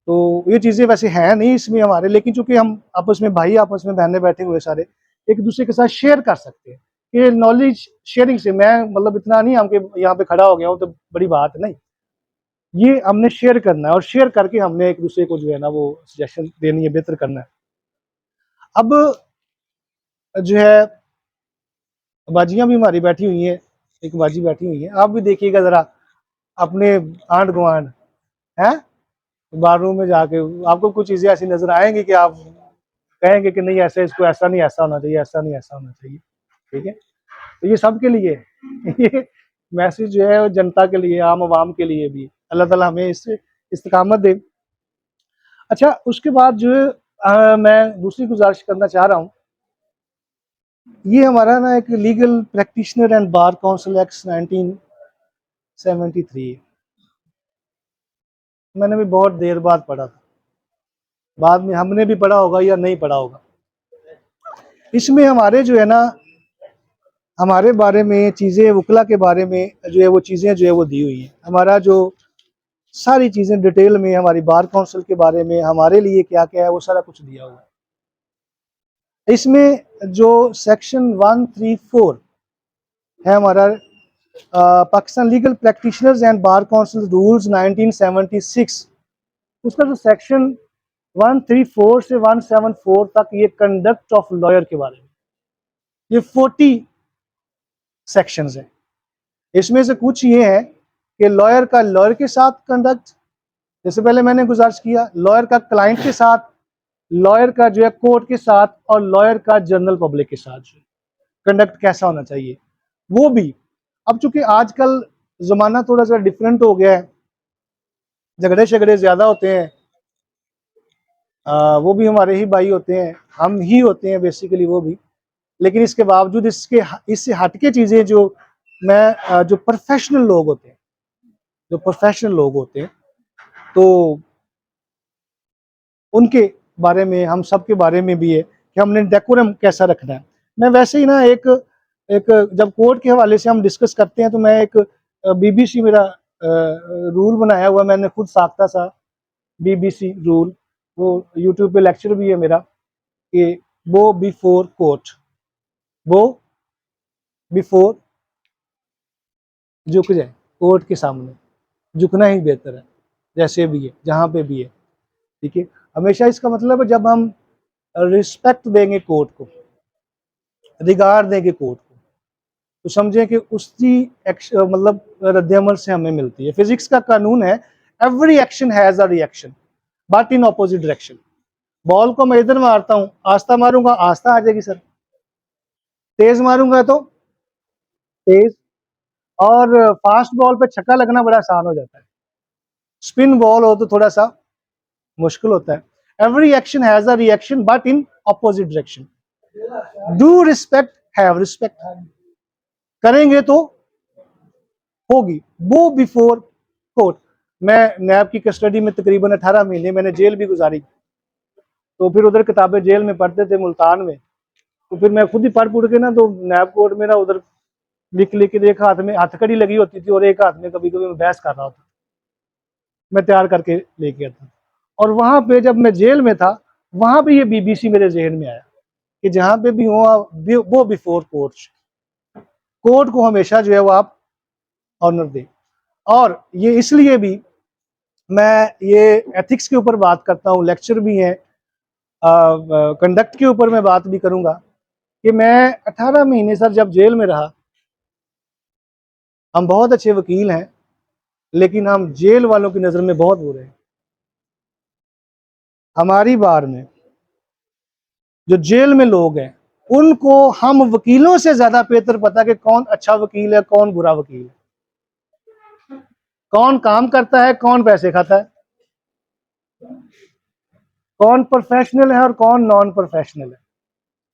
तो ये चीज़ें वैसे हैं नहीं इसमें हमारे, लेकिन चूंकि हम आपस में भाई, आपस में बहनें बैठे हुए सारे एक दूसरे के साथ शेयर कर सकते हैं। ये नॉलेज शेयरिंग से, मैं मतलब इतना नहीं हम कि यहाँ पे खड़ा हो गया हूँ तो बड़ी बात नहीं, ये हमने शेयर करना है और शेयर करके हमने एक दूसरे को जो है ना वो सजेशन देनी है, बेहतर करना है। अब जो है बाजियां भी हमारी बैठी हुई हैं, एक बाजी बैठी हुई है, आप भी देखिएगा जरा अपने आंढ गुआंढ है, बाथरूम में जाके आपको कुछ चीजें ऐसी नजर आएंगी कि आप कहेंगे कि नहीं ऐसा, इसको ऐसा नहीं ऐसा होना चाहिए, ऐसा नहीं ऐसा होना चाहिए। ठीक है, तो ये सबके लिए ये मैसेज जो है वो जनता के लिए, आम आवाम के लिए भी। अल्लाह ताला हमें इससे इस्तिकामत दे। अच्छा, उसके बाद जो है मैं दूसरी गुजारिश करना चाह रहा हूँ, ये हमारा ना एक legal practitioner and bar council act 1973 मैंने भी बहुत देर बाद पढ़ा था, बाद में हमने भी पढ़ा होगा या नहीं पढ़ा होगा। इसमें हमारे जो है ना, हमारे बारे में चीज़ें, वकला के बारे में जो है वो चीज़ें जो है वो दी हुई हैं। हमारा जो सारी चीज़ें डिटेल में, हमारी बार काउंसिल के बारे में हमारे लिए क्या क्या है वो सारा कुछ दिया हुआ है। इसमें जो सेक्शन 134 है हमारा Pakistan legal practitioners and bar council rules 1976, उसका जो सेक्शन 134 से 174 तक ये कंडक्ट ऑफ लॉयर के बारे में, ये 40 सेक्शंस हैं। इसमें से कुछ ये है कि लॉयर का लॉयर के साथ कंडक्ट, जैसे पहले मैंने गुजारिश किया, लॉयर का क्लाइंट के साथ, लॉयर का जो है कोर्ट के साथ, और लॉयर का जनरल पब्लिक के साथ जो कंडक्ट कैसा होना चाहिए वो भी। अब चूंकि आजकल जमाना थोड़ा सा डिफरेंट हो गया है, झगड़े शगड़े ज्यादा होते हैं, वो भी हमारे ही भाई होते हैं, हम ही होते हैं बेसिकली वो भी, लेकिन इसके बावजूद इससे हटके चीज़ें जो मैं जो प्रोफेशनल लोग होते हैं, जो प्रोफेशनल लोग होते हैं, तो उनके बारे में, हम सब के बारे में भी है कि हमने डेकोरम कैसा रखना है। मैं वैसे ही ना एक जब कोर्ट के हवाले से हम डिस्कस करते हैं तो मैं एक बीबीसी मेरा रूल बनाया हुआ, मैंने खुद साख्ता सा बीबीसी रूल, वो यूट्यूब पे लेक्चर भी है मेरा, कि वो बिफोर कोर्ट, वो बिफोर झुक जाए कोर्ट के सामने, झुकना ही बेहतर है, जैसे भी है जहाँ पे भी है। ठीक है, हमेशा इसका मतलब है जब हम रिस्पेक्ट देंगे कोर्ट को, रिगार्ड देंगे कोर्ट को, तो समझें कि उसकी मतलब रद्द-ए-अमल से हमें मिलती है। फिजिक्स का कानून है, every action has a reaction but in opposite direction. Ball को मैं इधर मारता हूँ, आस्था मारूंगा आस्था आ जाएगी सर, तेज मारूंगा तो तेज, और फास्ट बॉल पे छक्का लगना बड़ा आसान हो जाता है, स्पिन बॉल हो तो थोड़ा सा मुश्किल होता है। Every action has a reaction but in opposite direction. Do respect, have respect, करेंगे तो होगी। वो बिफोर कोर्ट, मैं नैब की कस्टडी में तकरीबन 18 महीने मैंने जेल भी गुजारी, तो फिर उधर किताबें जेल में पढ़ते थे मुल्तान में, तो फिर मैं खुद ही पढ़ के ना, तो नैब कोर्ट में ना उधर लिख के एक हाथ में हथकड़ी लगी होती थी और एक हाथ में कभी कभी मैं बहस कर रहा होता, मैं तैयार करके लेके आता। और वहां पे जब मैं जेल में था वहां पे ये BBC मेरे जहन में आया कि जहां पे भी हो आप वो बिफोर कोर्ट को हमेशा जो है वो आप ऑनर दें। और ये इसलिए भी मैं ये एथिक्स के ऊपर बात करता हूँ, लेक्चर भी है, कंडक्ट के ऊपर मैं बात भी करूंगा कि मैं 18 महीने सर जब जेल में रहा, हम बहुत अच्छे वकील हैं लेकिन हम जेल वालों की नज़र में बहुत बुरे हैं। हमारी बार में जो जेल में लोग हैं उनको हम वकीलों से ज़्यादा बेहतर पता कि कौन अच्छा वकील है, कौन बुरा वकील है, कौन काम करता है, कौन पैसे खाता है, कौन प्रोफेशनल है और कौन नॉन प्रोफेशनल है।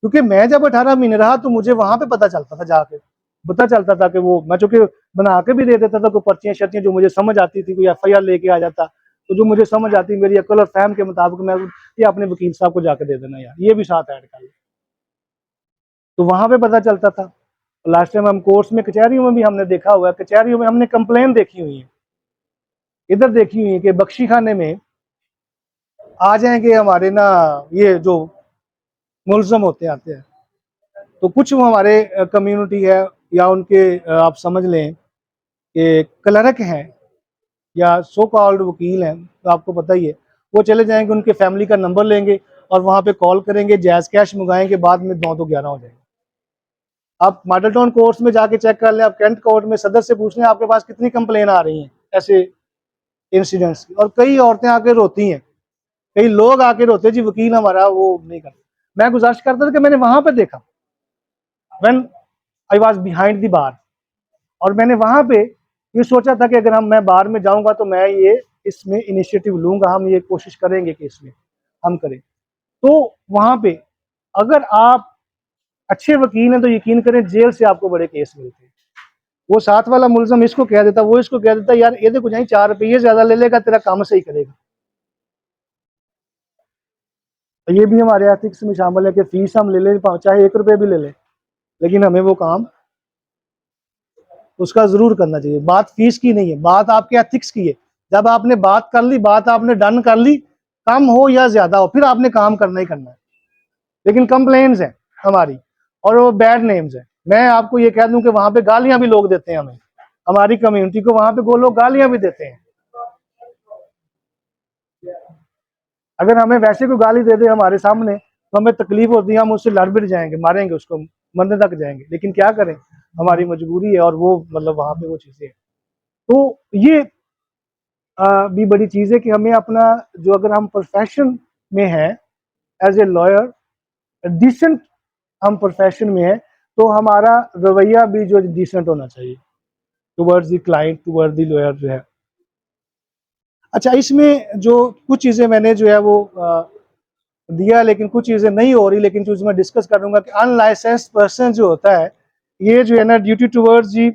क्योंकि मैं जब 18 महीने रहा तो मुझे वहां पे पता चलता था, जाके पता चलता था कि वो मैं चूंकि बना के भी दे देता था, कोई पर्चियां शर्चियां जो मुझे समझ आती थी, कोई FIR लेके आ जाता तो जो मुझे समझ आती मेरी अकल और फहम के मुताबिक मैं ये अपने वकील साहब को जाके दे देना, यार ये भी साथ ऐड कर ले, तो वहां पे पता चलता था। लास्ट टाइम हम कोर्ट्स में, कचहरियों में भी हमने देखा हुआ है, कचहरियों में हमने कंप्लेन देखी हुई है, इधर देखी हुई है कि बख्शी खाने में आ जाएंगे हमारे ना ये जो मुलजम होते आते हैं, तो कुछ वो हमारे कम्युनिटी है या उनके आप समझ लें कि क्लर्क हैं या सो कॉल्ड वकील हैं, तो आपको पता ही है, वो चले जाएंगे, उनके फैमिली का नंबर लेंगे और वहां पे कॉल करेंगे, जायज़ कैश मंगाएंगे, बाद में 9 तो 11 हो जाएंगे। आप मॉडल टाउन कोर्ट्स में जाके चेक कर लें, आप कैंट कोर्ट में सदर से पूछ लें आपके पास कितनी कंप्लेन आ रही हैं ऐसे इंसिडेंट्स की, और कई औरतें आके रोती हैं, कई लोग आके रोते हैं जी वकील हमारा वो नहीं करता। मैं गुजारिश करता था कि मैंने वहां पर देखा when I was behind the bar, और मैंने वहां पे ये सोचा था कि अगर मैं बार में जाऊंगा तो मैं ये इसमें इनिशिएटिव लूंगा, हम ये कोशिश करेंगे कि इसमें हम करें। तो वहां पे अगर आप अच्छे वकील हैं तो यकीन करें जेल से आपको बड़े केस मिलते हैं। वो साथ वाला मुलजम इसको कह देता, वो इसको कह देता, यार ये कुछ नहीं, 4 रुपये ज्यादा ले लेगा, तेरा काम सही करेगा। तो ये भी हमारे एथिक्स में शामिल है कि फीस हम ले लें, चाहे 1 रुपये भी ले लें, लेकिन हमें वो काम उसका जरूर करना चाहिए। बात फीस की नहीं है, बात आपके एथिक्स की है। जब आपने बात कर ली, बात आपने डन कर ली, कम हो या ज्यादा हो, फिर आपने काम करना ही करना है। लेकिन कंप्लेन्स है हमारी और वो बैड नेम्स है। मैं आपको ये कह दूं कि वहां पे गालियां भी लोग देते हैं हमें, हमारी कम्युनिटी को वहां पे वो लोग गालियां भी देते हैं। अगर हमें वैसे कोई गाली दे दे हमारे सामने तो हमें तकलीफ होती है, हम उससे लड़ भिड़ जाएंगे, मारेंगे उसको, मरने तक जाएंगे, लेकिन क्या करें, हमारी मजबूरी है और वो मतलब वहां पे वो चीजें हैं। तो ये भी बड़ी चीज है कि हमें अपना जो, अगर हम प्रोफेशन में है एज ए लॉयर, डिसेंट हम प्रोफेशन में है, तो हमारा रवैया भी जो डिसेंट होना चाहिए towards the client, towards the lawyer जो है। अच्छा, इसमें जो कुछ चीज़ें मैंने जो है वो दिया, लेकिन कुछ चीज़ें नहीं हो रही, लेकिन जो मैं डिस्कस करूंगा कि अनलाइसेंस्ड पर्सन जो होता है, ये जो है ना ड्यूटी टुवर्ड्स जी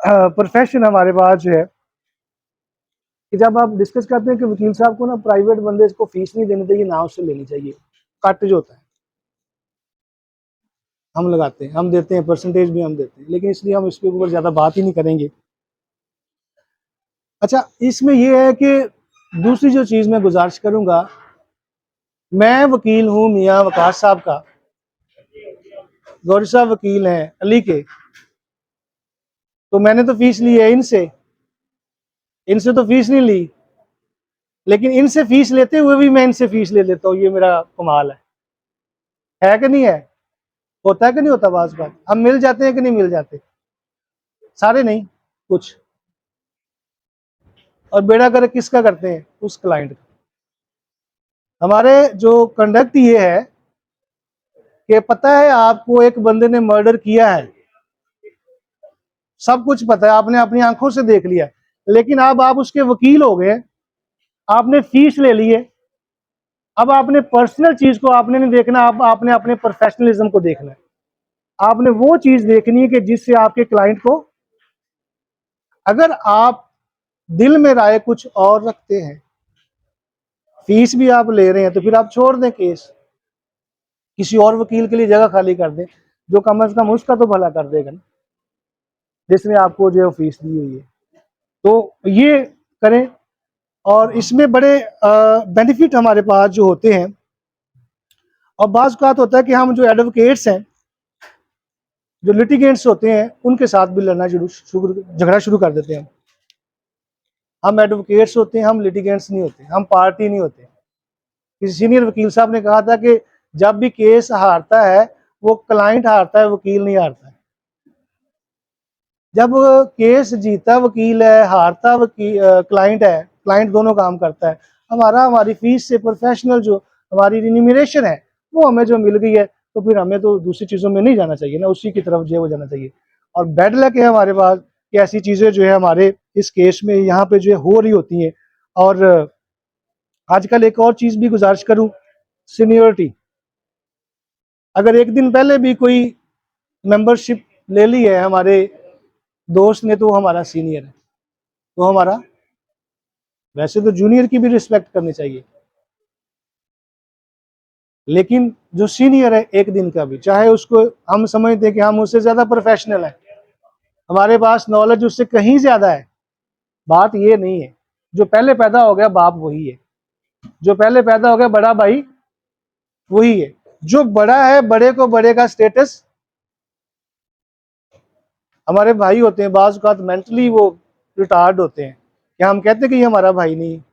प्रोफेशन हमारे पास जो है कि जब आप डिस्कस करते हैं कि वकील साहब को ना प्राइवेट बंदे को फीस नहीं देनी चाहिए, ना उससे लेनी चाहिए, कट जो होता है हम लगाते हैं, हम देते हैं, परसेंटेज भी हम देते हैं, लेकिन इसलिए हम इसके ऊपर ज़्यादा बात ही नहीं करेंगे। अच्छा, इसमें यह है कि दूसरी जो चीज़ मैं गुजारिश करूंगा, मैं वकील हूँ मियाँ वकास साहब का, गौरी साहब वकील हैं अली के, तो मैंने तो फीस ली है इनसे, इनसे तो फीस नहीं ली, लेकिन इनसे फीस लेते हुए भी मैं इनसे फीस ले लेता हूँ, ये मेरा कमाल है कि नहीं है? होता है कि नहीं होता? बात हम मिल जाते हैं कि नहीं मिल जाते? सारे नहीं, कुछ। और बेड़ा गर्क किसका करते हैं? उस क्लाइंट का। हमारे जो कंडक्ट ये है कि पता है आपको एक बंदे ने मर्डर किया है, सब कुछ पता है, आपने अपनी आंखों से देख लिया, लेकिन अब आप उसके वकील हो गए, आपने फीस ले ली है। अब आपने पर्सनल चीज को आपने नहीं देखना, आपने अपने प्रोफेशनलिज्म को देखना है। आपने वो चीज देखनी है कि जिससे आपके क्लाइंट को, अगर आप दिल में राय कुछ और रखते हैं, फीस भी आप ले रहे हैं, तो फिर आप छोड़ दें केस, किसी और वकील के लिए जगह खाली कर दें, जो कम से कम उसका तो भला कर देगा ना, जिसने आपको जो है फीस दी हुई है। तो ये करें। और इसमें बड़े बेनिफिट हमारे पास जो होते हैं। और बाज़ औक़ात होता है कि हम जो एडवोकेट्स हैं, जो लिटिगेंट्स होते हैं, उनके साथ भी लड़ना झगड़ा शुरू कर देते हैं। हम एडवोकेट्स होते हैं, हम लिटिगेंट्स नहीं होते, हम पार्टी नहीं होते। किसी सीनियर वकील साहब ने कहा था कि जब भी केस हारता है वो क्लाइंट हारता है, वकील नहीं हारता है। जब केस जीता वकील है, हारता वकील क्लाइंट है, क्लाइंट दोनों काम करता है। हमारी फीस से प्रोफेशनल जो हमारी रिन्यूमरेशन है वो हमें जो मिल गई है, तो फिर हमें तो दूसरी चीज़ों में नहीं जाना चाहिए ना, उसी की तरफ जो है वो जाना चाहिए। और बैड लक है हमारे पास कि ऐसी चीज़ें जो है हमारे इस केस में यहाँ पे जो है हो रही होती हैं। और आजकल एक और चीज़ भी गुजारिश करूँ, सीनियरिटी। अगर एक दिन पहले भी कोई मेंबरशिप ले ली है हमारे दोस्त ने, तो वो हमारा सीनियर है, तो हमारा वैसे तो जूनियर की भी रिस्पेक्ट करनी चाहिए, लेकिन जो सीनियर है एक दिन का भी, चाहे उसको हम समझते हैं कि हम उससे ज़्यादा प्रोफेशनल हैं, हमारे पास नॉलेज उससे कहीं ज़्यादा है, बात ये नहीं है। जो पहले पैदा हो गया बाप वही है, जो पहले पैदा हो गया बड़ा भाई वही है। जो बड़ा है, बड़े को बड़े का स्टेटस, हमारे भाई होते हैं बाज़ औक़ात मेंटली वो रिटार्ड होते हैं, क्या हम कहते हैं कि ये हमारा भाई नहीं है,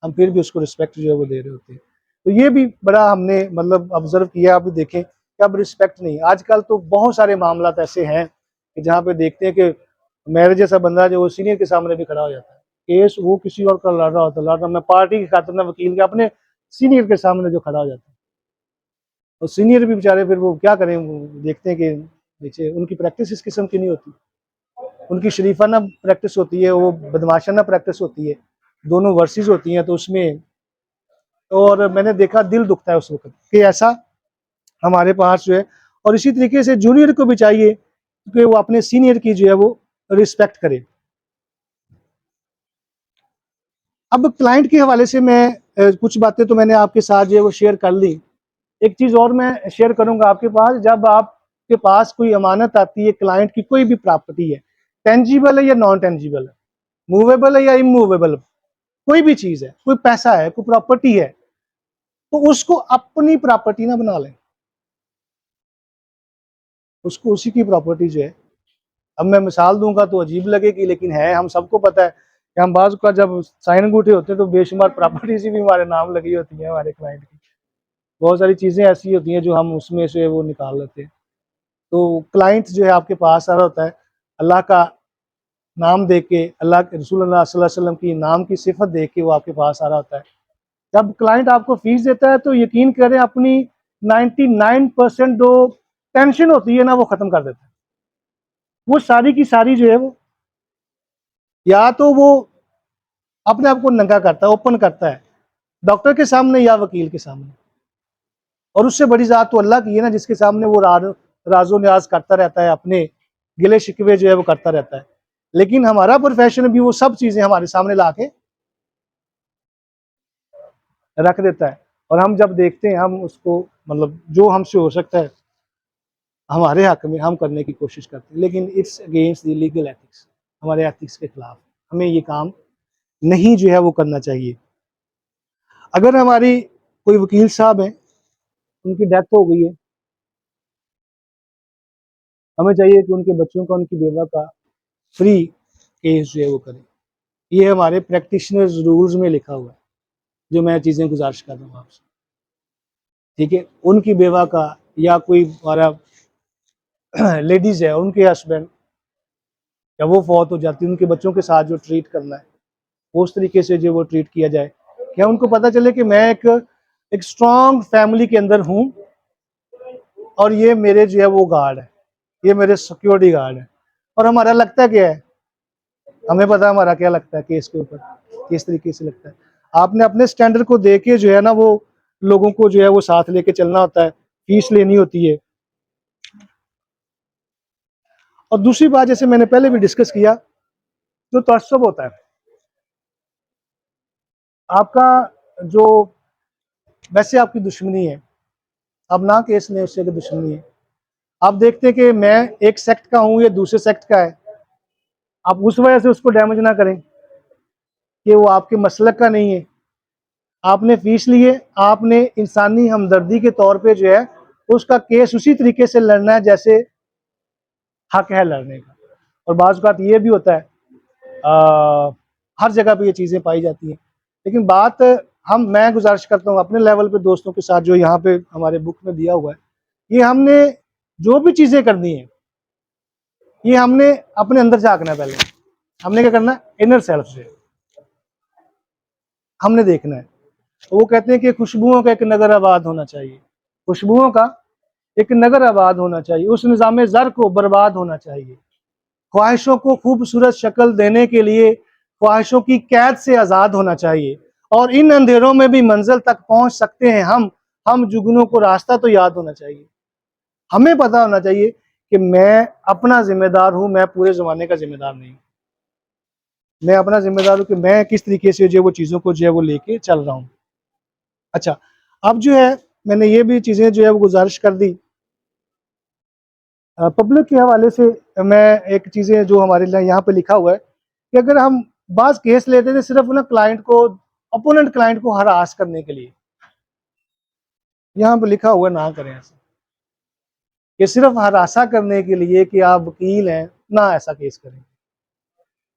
हम फिर भी उसको रिस्पेक्ट जो है वो दे रहे होते हैं। तो ये भी बड़ा हमने मतलब ऑब्जर्व किया। अभी देखें कि अब रिस्पेक्ट नहीं, आजकल तो बहुत सारे मामला ऐसे हैं कि जहाँ पे देखते हैं कि मेरे जैसा बंदा जो वो सीनियर के सामने भी खड़ा हो जाता है, केस वो किसी और का लड़ रहा होता है, लड़ रहा, मैं पार्टी की खातिर ना वकील के, अपने सीनियर के सामने जो खड़ा हो जाता है। और सीनियर भी बेचारे फिर वो क्या करें, वो देखते हैं कि नीचे उनकी प्रैक्टिस इस किस्म की नहीं होती, उनकी शरीफाना प्रैक्टिस होती है, वो बदमाशाना प्रैक्टिस होती है, दोनों वर्सेस होती हैं। तो उसमें और मैंने देखा दिल दुखता है उस वक्त कि ऐसा हमारे पास जो है। और इसी तरीके से जूनियर को भी चाहिए कि वो अपने सीनियर की जो है वो रिस्पेक्ट करे। अब क्लाइंट के हवाले से मैं कुछ बातें तो मैंने आपके साथ जो है वो शेयर कर ली। एक चीज़ और मैं शेयर करूंगा आपके पास, जब आपके पास कोई अमानत आती है, क्लाइंट की कोई भी प्रॉपर्टी है, टेंजिबल है या नॉन टेंजिबल है, मूवेबल है या इमूवेबल, कोई भी चीज़ है, कोई पैसा है, कोई प्रॉपर्टी है, तो उसको अपनी प्रॉपर्टी ना बना लें, उसको उसी की प्रॉपर्टी जो है। अब मैं मिसाल दूंगा तो अजीब लगेगी, लेकिन है, हम सबको पता है कि हम बाज़ का जब साइन अंगूठे होते हैं तो बेशुमार प्रॉपर्टी से भी हमारे नाम लगी होती है हमारे क्लाइंट की। बहुत सारी चीज़ें ऐसी होती हैं जो हम उसमें से वो निकाल लेते हैं। तो क्लाइंट जो है आपके पास आ रहा होता है, अल्लाह का नाम दे के, अल्लाह के रसूल सल्लल्लाहु अलैहि वसल्लम की नाम की सिफत दे के वो आपके पास आ रहा होता है। जब क्लाइंट आपको फीस देता है तो यकीन करें अपनी 99% जो टेंशन होती है ना वो ख़त्म कर देता है। वो सारी की सारी जो है वो या तो वो अपने आप को नंगा करता है, ओपन करता है, डॉक्टर के सामने या वकील के सामने। और उससे बड़ी ज़ात तो अल्लाह की है ना, जिसके सामने वो राजो न्याज करता रहता है, अपने गिले शिकवे जो है वो करता रहता है। लेकिन हमारा प्रोफेशन भी वो सब चीज़ें हमारे सामने ला के रख देता है, और हम जब देखते हैं हम उसको मतलब जो हमसे हो सकता है हमारे हक में हम करने की कोशिश करते हैं, लेकिन it's against the legal ethics, हमारे एथिक्स के खिलाफ हमें ये काम नहीं जो है वो करना चाहिए। अगर हमारी कोई वकील साहब हैं, उनकी डेथ हो गई है, हमें चाहिए कि उनके बच्चों का, उनकी बेवा का फ्री केस जो है वो करें। ये हमारे प्रैक्टिशनर्स रूल्स में लिखा हुआ है, जो मैं चीज़ें गुजारिश कर रहा हूँ आपसे, ठीक है। उनकी बेवा का या कोई हमारा लेडीज़ है, उनके हस्बैंड या वो फौत हो जाती है, उनके बच्चों के साथ जो ट्रीट करना है वो उस तरीके से जो वो ट्रीट किया जाए। क्या उनको पता चले कि मैं एक स्ट्रॉन्ग फैमिली के अंदर हूँ और ये मेरे जो है वो गार्ड है, ये मेरे सिक्योरिटी गार्ड है। और हमारा लगता क्या है, हमें पता है हमारा क्या लगता है केस के ऊपर, किस तरीके से लगता है। आपने अपने स्टैंडर्ड को देख के जो है ना वो लोगों को जो है वो साथ लेके चलना होता है, फीस लेनी होती है। और दूसरी बात, जैसे मैंने पहले भी डिस्कस किया, जो तअस्सुब होता है आपका, जो वैसे आपकी दुश्मनी है, अब ना केस लें उससे कि दुश्मनी है, आप देखते हैं कि मैं एक सेक्ट का हूँ, ये दूसरे सेक्ट का है, आप उस वजह से उसको डैमेज ना करें, कि वो आपके मसलक का नहीं है, आपने फीस ली है, आपने इंसानी हमदर्दी के तौर पे जो है उसका केस उसी तरीके से लड़ना है जैसे हक है लड़ने का। और बाज़ औक़ात ये भी होता है, हर जगह पे ये चीज़ें पाई जाती हैं, लेकिन बात मैं गुजारिश करता हूँ अपने लेवल पे दोस्तों के साथ जो यहाँ पे हमारे बुक में दिया हुआ है, ये हमने जो भी चीज़ें करनी है ये हमने अपने अंदर झाँकना है। पहले हमने क्या करना है, इनर सेल्फ से हमने देखना है। तो वो कहते हैं कि खुशबुओं का एक नगर आबाद होना चाहिए, खुशबुओं का एक नगर आबाद होना चाहिए, उस निज़ाम ज़र को बर्बाद होना चाहिए। ख्वाहिशों को खूबसूरत शक्ल देने के लिए ख्वाहिशों की कैद से आज़ाद होना चाहिए, और इन अंधेरों में भी मंजिल तक पहुंच सकते हैं हम जुगनों को रास्ता तो याद होना चाहिए। हमें पता होना चाहिए कि मैं अपना जिम्मेदार हूं, मैं पूरे ज़माने का जिम्मेदार नहीं हूं। मैं अपना जिम्मेदार हूं कि मैं किस तरीके से जो वो चीज़ों को जो है वो लेके चल रहा हूँ। अच्छा, अब जो है मैंने ये भी चीज़ें जो है वो गुजारिश कर दी। पब्लिक के हवाले से मैं एक चीज़ें जो हमारे लिए यहाँ पे लिखा हुआ है कि अगर हम बाज़ केस लेते थे सिर्फ ना क्लाइंट को, अपोनेंट क्लाइंट को हरास करने के लिए, यहाँ पे लिखा हुआ ना करें ऐसा, कि सिर्फ हरासा करने के लिए कि आप वकील हैं, ना ऐसा केस करें।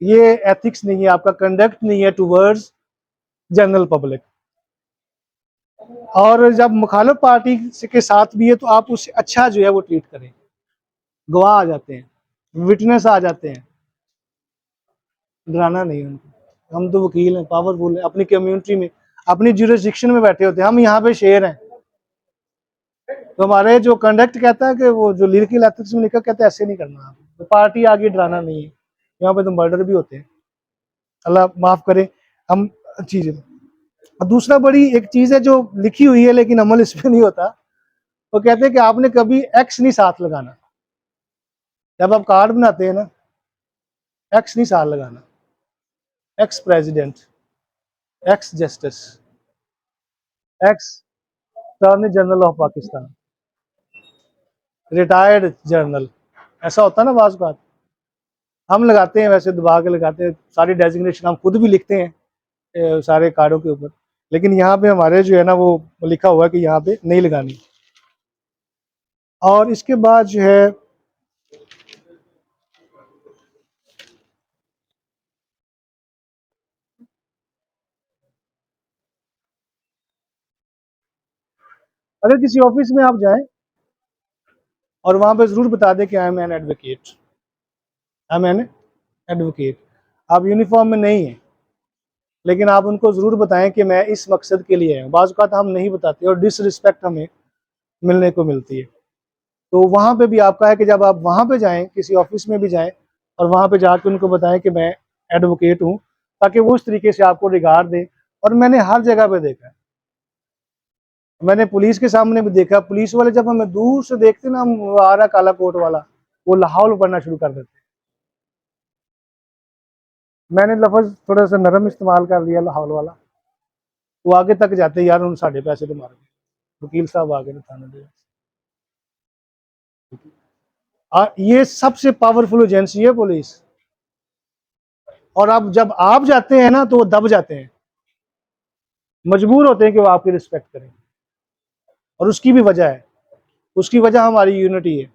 ये एथिक्स नहीं है, आपका कंडक्ट नहीं है टूवर्ड्स जनरल पब्लिक। और जब मुखालिफ पार्टी के साथ भी है तो आप उससे अच्छा जो है वो ट्रीट करें। गवाह आ जाते हैं, विटनेस आ जाते हैं, डराना नहीं उनको। हम तो वकील हैं, पावरफुल हैं, अपनी कम्युनिटी में अपनी जुरिस्डिक्शन में बैठे होते हैं, हम यहाँ पे शेर हैं। तो हमारे जो कंडक्ट कहता है कि वो जो लिरिकल एथिक्स में लिखा कहता है ऐसे नहीं करना, तो पार्टी आगे डराना नहीं है। यहाँ पे तो मर्डर भी होते हैं, अल्लाह माफ़ करे हम चीज़ें। दूसरा बड़ी एक चीज़ है जो लिखी हुई है लेकिन अमल इस पर नहीं होता, वो कहते हैं कि आपने कभी एक्स नहीं साथ लगाना। जब आप कार्ड बनाते हैं ना, एक्स नहीं साथ लगाना। Ex president, x justice, x attorney general of Pakistan, retired general, ऐसा होता है ना बाज़ बात। हम लगाते हैं, वैसे दबा के लगाते हैं, सारी डेजिग्नेशन हम खुद भी लिखते हैं सारे कार्डों के ऊपर, लेकिन यहाँ पे हमारे जो है ना वो लिखा हुआ है कि यहाँ पे नहीं लगानी। और इसके बाद जो है अगर किसी ऑफिस में आप जाएं और वहां पे जरूर बता दें कि I am an advocate, I am an advocate. आप यूनिफॉर्म में नहीं हैं, लेकिन आप उनको ज़रूर बताएं कि मैं इस मकसद के लिए आया हूँ। बाज़ औक़ात हम नहीं बताते और डिसरिस्पेक्ट हमें मिलने को मिलती है। तो वहाँ पे भी आपका है कि जब आप वहाँ पे जाएं, किसी ऑफिस में भी जाएं और वहाँ पे जाकर उनको बताएं कि मैं एडवोकेट हूँ, ताकि वो उस तरीके से आपको रिगार्ड दें। और मैंने हर जगह पे देखा है, मैंने पुलिस के सामने भी देखा, पुलिस वाले जब हमें दूर से देखते ना, हम आ रहा काला कोट वाला, वो लाहौल पढ़ना शुरू कर देते। मैंने लफ्ज़ थोड़ा सा नरम इस्तेमाल कर लिया, लाहौल वाला। वो आगे तक जाते, यार उन साढ़े पैसे तो मार गए, वकील साहब आ गए थाने दे। ये सबसे पावरफुल एजेंसी है पुलिस। और अब जब आप जाते हैं ना तो वो दब जाते हैं, मजबूर होते हैं कि वो आपकी रिस्पेक्ट करें। और उसकी भी वजह है, उसकी वजह हमारी यूनिटी है।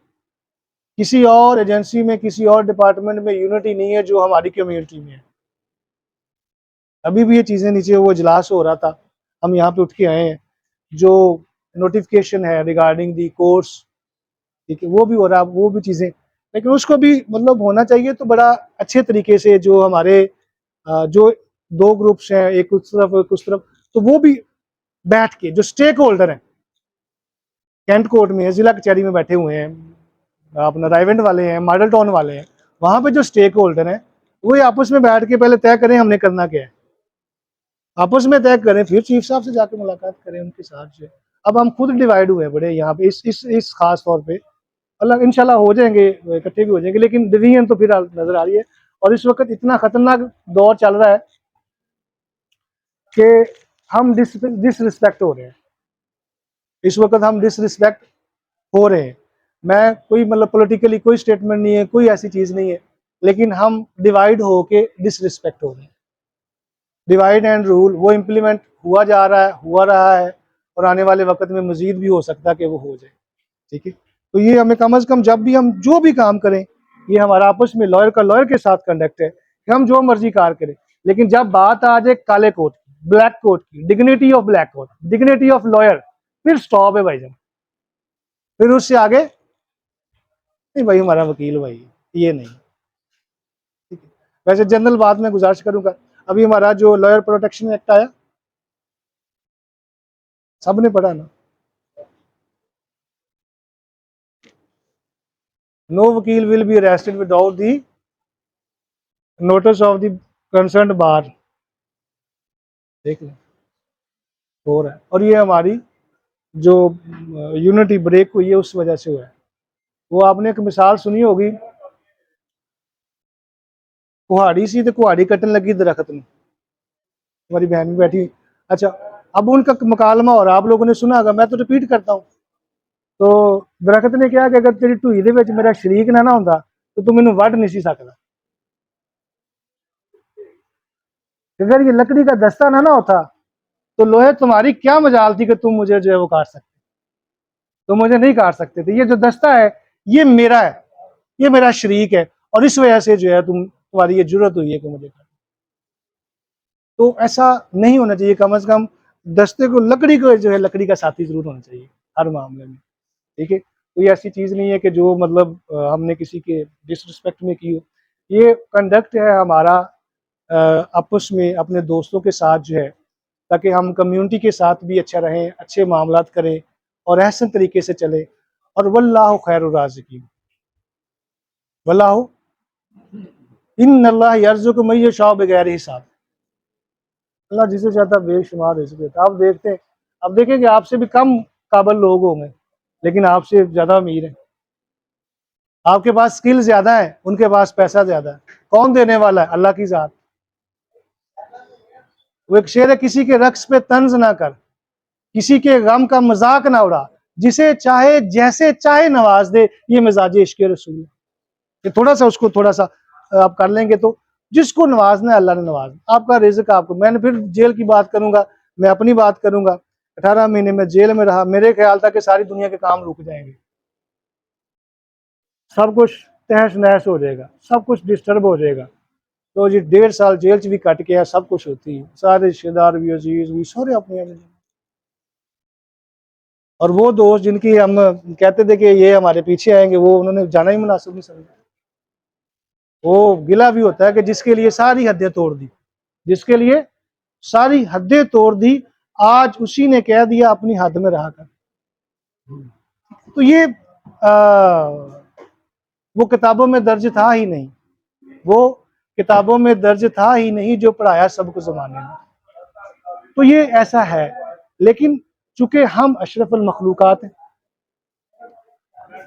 किसी और एजेंसी में, किसी और डिपार्टमेंट में यूनिटी नहीं है जो हमारी कम्युनिटी में है। अभी भी ये चीज़ें नीचे वो इजलास हो रहा था, हम यहाँ पे उठ के आए हैं, जो नोटिफिकेशन है रिगार्डिंग दी कोर्स, ठीक है, वो भी हो रहा, वो भी चीज़ें, लेकिन उसको भी मतलब होना चाहिए तो बड़ा अच्छे तरीके से। जो हमारे जो दो ग्रुप्स हैं, एक उस तरफ एक उस तरफ, तो वो भी बैठ के जो स्टेक होल्डर हैं, कैंट कोर्ट में, जिला कचहरी में बैठे हुए हैं, अपना रायवेंड वाले हैं, मॉडल टाउन वाले हैं, वहाँ पे जो स्टेक होल्डर हैं वो आपस में बैठ के पहले तय करें हमने करना क्या है, आपस में तय करें, फिर चीफ साहब से जाके मुलाकात करें उनके साथ जो। अब हम खुद डिवाइड हुए बड़े यहाँ पे इस खास तौर पे। अल्लाह इंशाल्लाह हो जाएंगे, इकट्ठे भी हो जाएंगे, लेकिन डिवीजन तो फिर नजर आ रही है। और इस वक्त इतना खतरनाक दौर चल रहा है कि हम डिसरिस्पेक्ट हो रहे हैं, इस वक्त हम डिसरिस्पेक्ट हो रहे हैं। मैं कोई मतलब पॉलिटिकली कोई स्टेटमेंट नहीं है, कोई ऐसी चीज़ नहीं है, लेकिन हम डिवाइड हो के डिसरिस्पेक्ट हो रहे हैं। डिवाइड एंड रूल वो इम्प्लीमेंट हुआ रहा है और आने वाले वक्त में मज़ीद भी हो सकता है कि वो हो जाए। ठीक है, तो ये हमें कम अज़ कम जब भी हम जो भी काम करें, ये हमारा आपस में लॉयर का लॉयर के साथ कंडक्ट है कि हम जो मर्जी कार करें, लेकिन जब बात आ जाए काले कोट की, ब्लैक कोट की, dignity of black coat, dignity of lawyer, फिर स्टॉप है भाईजान, फिर उससे आगे नहीं भाई हमारा वकील भाई, ये नहीं। ठीक है, वैसे जनरल बात में गुजारिश करूंगा, अभी हमारा जो लॉयर प्रोटेक्शन एक्ट आया, सबने पढ़ा ना, नो वकील will be arrested without the notice of the concerned bar. देख लें, हो रहा है, और ये हमारी जो यूनिटी ब्रेक हुई है उस वजह से हुआ है। वो आपने एक मिसाल सुनी होगी, कुहाड़ी सी तो कुहाड़ी कटने लगी दरख्त में, हमारी बहन भी बैठी। अच्छा, अब उनका मुकालमा हो रहा, आप लोगों ने सुना होगा, मैं तो रिपीट करता हूँ। तो दरख्त ने कहा कि अगर तेरी ढूई दे विच मेरा शरीक ना होंदा तो तू मैनू वढ़ नहीं सी सकदा। अगर ये लकड़ी का दस्ता ना होता तो लोहे तुम्हारी क्या मजाल थी कि तुम मुझे जो है वो काट सकते, तो मुझे नहीं काट सकते थे। ये जो दस्ता है ये मेरा है, ये मेरा शरीक है, और इस वजह से जो है तुम्हारी ये जरूरत हुई है कि मुझे काट। तो ऐसा नहीं होना चाहिए, कम अज कम दस्ते को, लकड़ी को जो है लकड़ी का साथी जरूर होना चाहिए हर मामले में। ठीक है, कोई ऐसी चीज़ नहीं है कि जो मतलब हमने किसी के डिसरिस्पेक्ट में की हो। ये कंडक्ट है हमारा आपस में अपने दोस्तों के साथ जो है, ताकि हम कम्युनिटी के साथ भी अच्छा रहें, अच्छे मामलात करें और एहसन तरीके से चले। और वल्लाहु खैरुर राज़िकीन, वल्लाहु इन्नल्लाह यर्ज़ुक़ु मन यशाअ बिगैर हिसाब। अल्लाह जिसे चाहता बेशुमार रिज़्क़ देता। आप देखते हैं, अब देखेंगे आपसे भी कम काबिल लोग होंगे लेकिन आपसे ज़्यादा अमीर हैं। आपके पास स्किल ज़्यादा है, उनके पास पैसा ज़्यादा है। कौन देने वाला है? अल्लाह की ज़ात। वो एक शेर है, किसी के रक्स पे तंज ना कर, किसी के गम का मजाक ना उड़ा, जिसे चाहे जैसे चाहे नवाज दे, ये मिजाज इश्क रसूल है। ये थोड़ा सा उसको थोड़ा सा आप कर लेंगे तो जिसको नवाजना है अल्लाह ने नवाजना। आपका रिज़्क आपको, मैंने फिर जेल की बात करूंगा, मैं अपनी बात करूंगा। 18 महीने में जेल में रहा, मेरे ख्याल था कि सारी दुनिया के काम रुक जाएंगे, सब कुछ तहस नहस हो जाएगा, सब कुछ डिस्टर्ब हो जाएगा। तो जी 1.5 साल जेल च भी कट के सब कुछ होती है, सारे रिश्तेदार भी, अजीज भी, सारे अपने अपने। और वो दोस्त जिनकी हम कहते थे कि ये हमारे पीछे आएंगे, वो उन्होंने जाना ही मुनासिब नहीं समझा। वो गिला भी होता है कि जिसके लिए सारी हदें तोड़ दी, जिसके लिए सारी हदें तोड़ दी, आज उसी ने कह दिया अपनी हद में रहा कर। तो ये वो किताबों में दर्ज था ही नहीं, वो किताबों में दर्ज था ही नहीं जो पढ़ाया सबको ज़माने में। तो ये ऐसा है, लेकिन चूंकि हम अशरफुल मखलूकात हैं,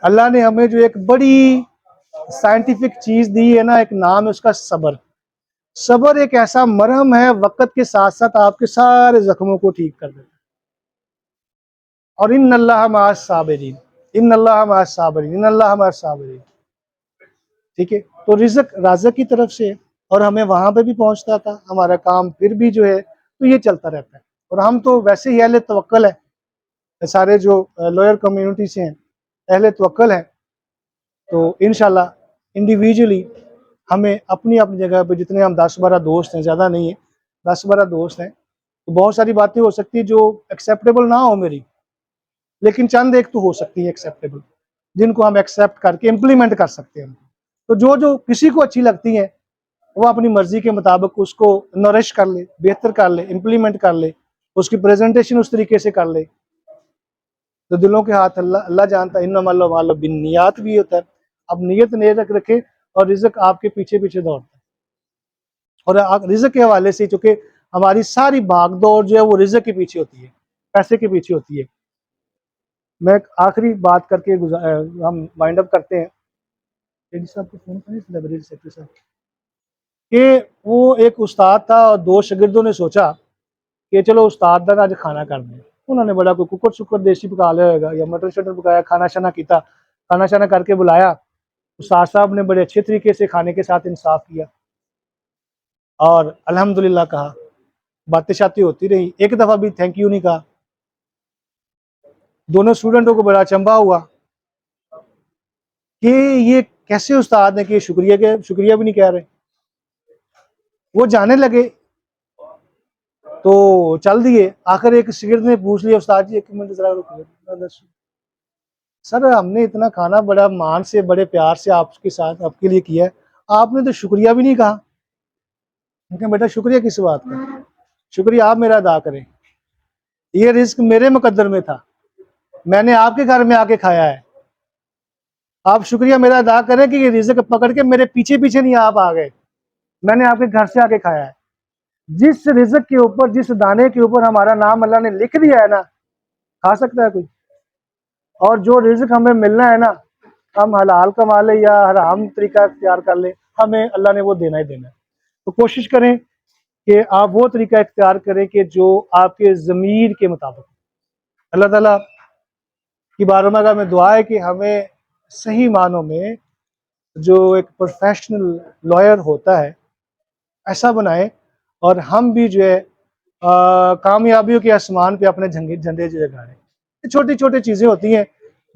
अल्लाह ने हमें जो एक बड़ी साइंटिफिक चीज़ दी है ना, एक नाम है उसका सब्र। सब्र एक ऐसा मरहम है, वक्त के साथ साथ आपके सारे जख्मों को ठीक कर देता है। और इन्नल्लाह मअस साबिरीन, इन्नल्लाह मअस साबिरीन, इन्नल्लाह मअस साबिरीन। ठीक है, तो रिज़्क राज़िक की तरफ से, और हमें वहां पे भी पहुंचता था, हमारा काम फिर भी जो है तो ये चलता रहता है। और हम तो वैसे ही अहले तवक्कल है, सारे जो लॉयर कम्युनिटी से हैं अहले तवक्कल है। तो इंशाल्लाह इंडिविजुअली हमें अपनी अपनी जगह पे, जितने हम 10-12 दोस्त हैं, ज़्यादा नहीं है, 10-12 दोस्त हैं, तो बहुत सारी बातें हो सकती है जो एक्सेप्टेबल ना हो मेरी, लेकिन चंद एक तो हो सकती है एक्सेप्टेबल, जिनको हम एक्सेप्ट करके इम्प्लीमेंट कर सकते हैं। तो जो जो किसी को अच्छी लगती हैं वो अपनी मर्जी के मुताबिक उसको नरिश कर ले, बेहतर कर ले, इम्प्लीमेंट कर ले, उसकी प्रेजेंटेशन उस तरीके से कर ले। तो दिलों के हाथ अल्लाह अल्लाह जानता है, इन्नमल अमालु बिन्नियात भी होता है। अब नियत नेक रखे और रिज़्क आपके पीछे पीछे दौड़ता है। और रिज़्क के हवाले से, चूंकि हमारी सारी भाग दौड़ जो है वो रिज़्क के पीछे होती है, पैसे के पीछे होती है। मैं एक आखिरी बात करके हम वाइंड अप करते हैं। साहब को फोन करें, लाइब्रेरी सेक्रेटरी साहब, कि वो एक उस्ताद था और 2 शागिर्दों ने सोचा कि चलो उस्ताद का आज खाना कर दें। उन्होंने बड़ा कोई कुकर शुकर देसी पका लिया होगा या मटर शटर पकाया, खाना शाना किया, खाना शाना करके बुलाया। उस्ताद साहब ने बड़े अच्छे तरीके से खाने के साथ इंसाफ किया और अल्हम्दुलिल्लाह कहा बातें शातें होती रही, एक दफ़ा भी थैंक यू नहीं कहा। दोनों स्टूडेंटों को बड़ा अचंभा हुआ कि ये कैसे उस्ताद हैं कि शुक्रिया भी नहीं कह रहे। वो जाने लगे तो चल दिए। आखिर एक शागिर्द ने पूछ लिया, उस्ताद जी 1 मिनट ज़रा रुकिए। सर हमने इतना खाना बड़ा मान से बड़े प्यार से आपके साथ आपके लिए किया है, आपने तो शुक्रिया भी नहीं कहा। क्योंकि बेटा शुक्रिया किस बात का, शुक्रिया आप मेरा अदा करें। ये रिस्क मेरे मुकद्दर में था, मैंने आपके घर में आके खाया है। आप शुक्रिया मेरा अदा करें कि ये रिस्क पकड़ के मेरे पीछे पीछे नहीं आप आ गए, मैंने आपके घर से आके खाया है। जिस रिस्क के ऊपर, जिस दाने के ऊपर हमारा नाम अल्लाह ने लिख दिया है ना, खा सकता है कोई। और जो रिस्क हमें मिलना है ना, हम हलाल कमा ले या हराम तरीका इख्तियार कर ले, हमें अल्लाह ने वो देना ही देना है। तो कोशिश करें कि आप वो तरीका इख्तियार करें कि जो आपके ज़मीर के मुताबिक। अल्लाह ताला की बारगाह में दुआ है कि हमें सही मानों में जो एक प्रोफेशनल लॉयर होता है ऐसा बनाए, और हम भी जो है कामयाबियों के आसमान पे अपने झंडे जो गाड़ें। छोटी छोटी चीज़ें होती हैं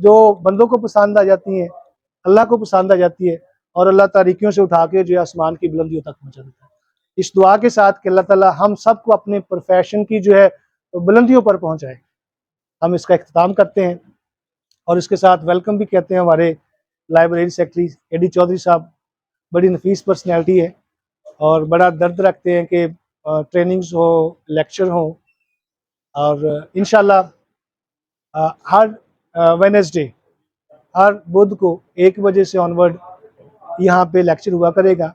जो बंदों को पसंद आ जाती हैं, अल्लाह को पसंद आ जाती है, और अल्लाह तारीकियों से उठा के जो है आसमान की बुलंदियों तक पहुँचा देता है। इस दुआ के साथ कि अल्लाह ताला हम सबको अपने प्रोफेशन की जो है बुलंदियों पर पहुँचाए, हम इसका इख्तिताम करते हैं। और इसके साथ वेलकम भी कहते हैं हमारे लाइब्रेरी सेक्रेटरी एडी चौधरी साहब। बड़ी नफीस पर्सनैलिटी है और बड़ा दर्द रखते हैं कि ट्रेनिंग्स हो, लेक्चर हो, और इंशाल्लाह हर वेडनेसडे, हर बुध को 1 बजे से ऑनवर्ड यहाँ पे लेक्चर हुआ करेगा।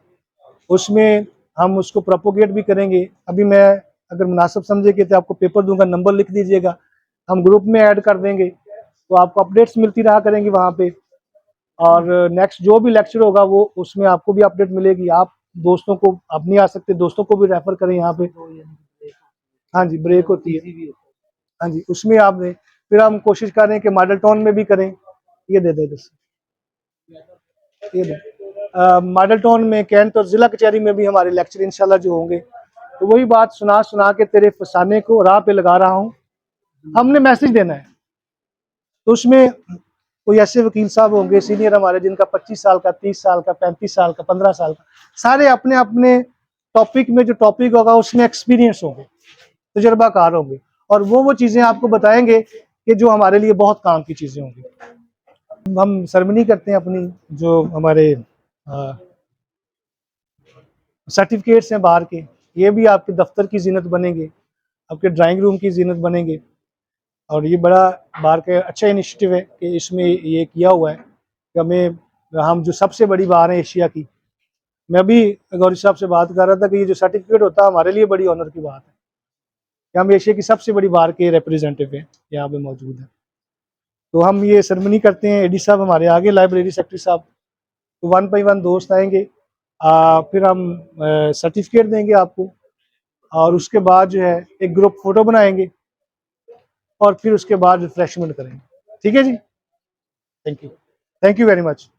उसमें हम उसको प्रोपोगेट भी करेंगे। अभी मैं अगर मुनासिब समझे कि तो आपको पेपर दूंगा, नंबर लिख दीजिएगा, हम ग्रुप में ऐड कर देंगे तो आपको अपडेट्स मिलती रहा करेंगी वहाँ पे। और नेक्स्ट जो भी लेक्चर होगा वो उसमें आपको भी अपडेट मिलेगी। आप दोस्तों को, आप नहीं आ सकते, दोस्तों को भी रेफर करें यहाँ पे। हाँ जी, ब्रेक होती है। हाँ जी, उसमें आपने फिर हम कोशिश कर रहे हैं कि मॉडल टाउन में भी करें। ये दे दे बस, ये दे। मॉडल टाउन में, कैंट और ज़िला कचहरी में भी हमारे लेक्चर इंशाल्लाह जो होंगे। तो वही बात सुना सुना के तेरे फसाने को राह पे लगा रहा हूँ, हमने मैसेज देना है। तो उसमें कोई ऐसे वकील साहब होंगे सीनियर हमारे, जिनका 25 साल का, 30 साल का, 35 साल का, 15 साल का, सारे अपने अपने टॉपिक में जो टॉपिक होगा उसमें एक्सपीरियंस होंगे, तजुर्बाकार होंगे, और वो चीज़ें आपको बताएंगे कि जो हमारे लिए बहुत काम की चीज़ें होंगी। हम सेरेमनी करते हैं अपनी, जो हमारे सर्टिफिकेट्स हैं बाहर के, ये भी आपके दफ्तर की जीनत बनेंगे, आपके ड्राइंग रूम की जीनत बनेंगे। और ये बड़ा बार का अच्छा इनिशिएटिव है कि इसमें ये किया हुआ है कि हम जो सबसे बड़ी बार है एशिया की। मैं भी गौरी साहब से बात कर रहा था कि ये जो सर्टिफिकेट होता है हमारे लिए बड़ी ऑनर की बात है कि हम एशिया की सबसे बड़ी बार के रिप्रेजेंटेटिव हैं, यहाँ पे मौजूद हैं। तो हम ये सेरेमनी करते हैं, एडी साहब हमारे आगे, लाइब्रेरी सेक्रेटरी साहब, तो 1 बाई 1 दोस्त आएंगे, फिर हम सर्टिफिकेट देंगे आपको, और उसके बाद जो है एक ग्रुप फोटो बनाएंगे, और फिर उसके बाद रिफ्रेशमेंट करेंगे। ठीक है जी, थैंक यू वेरी मच।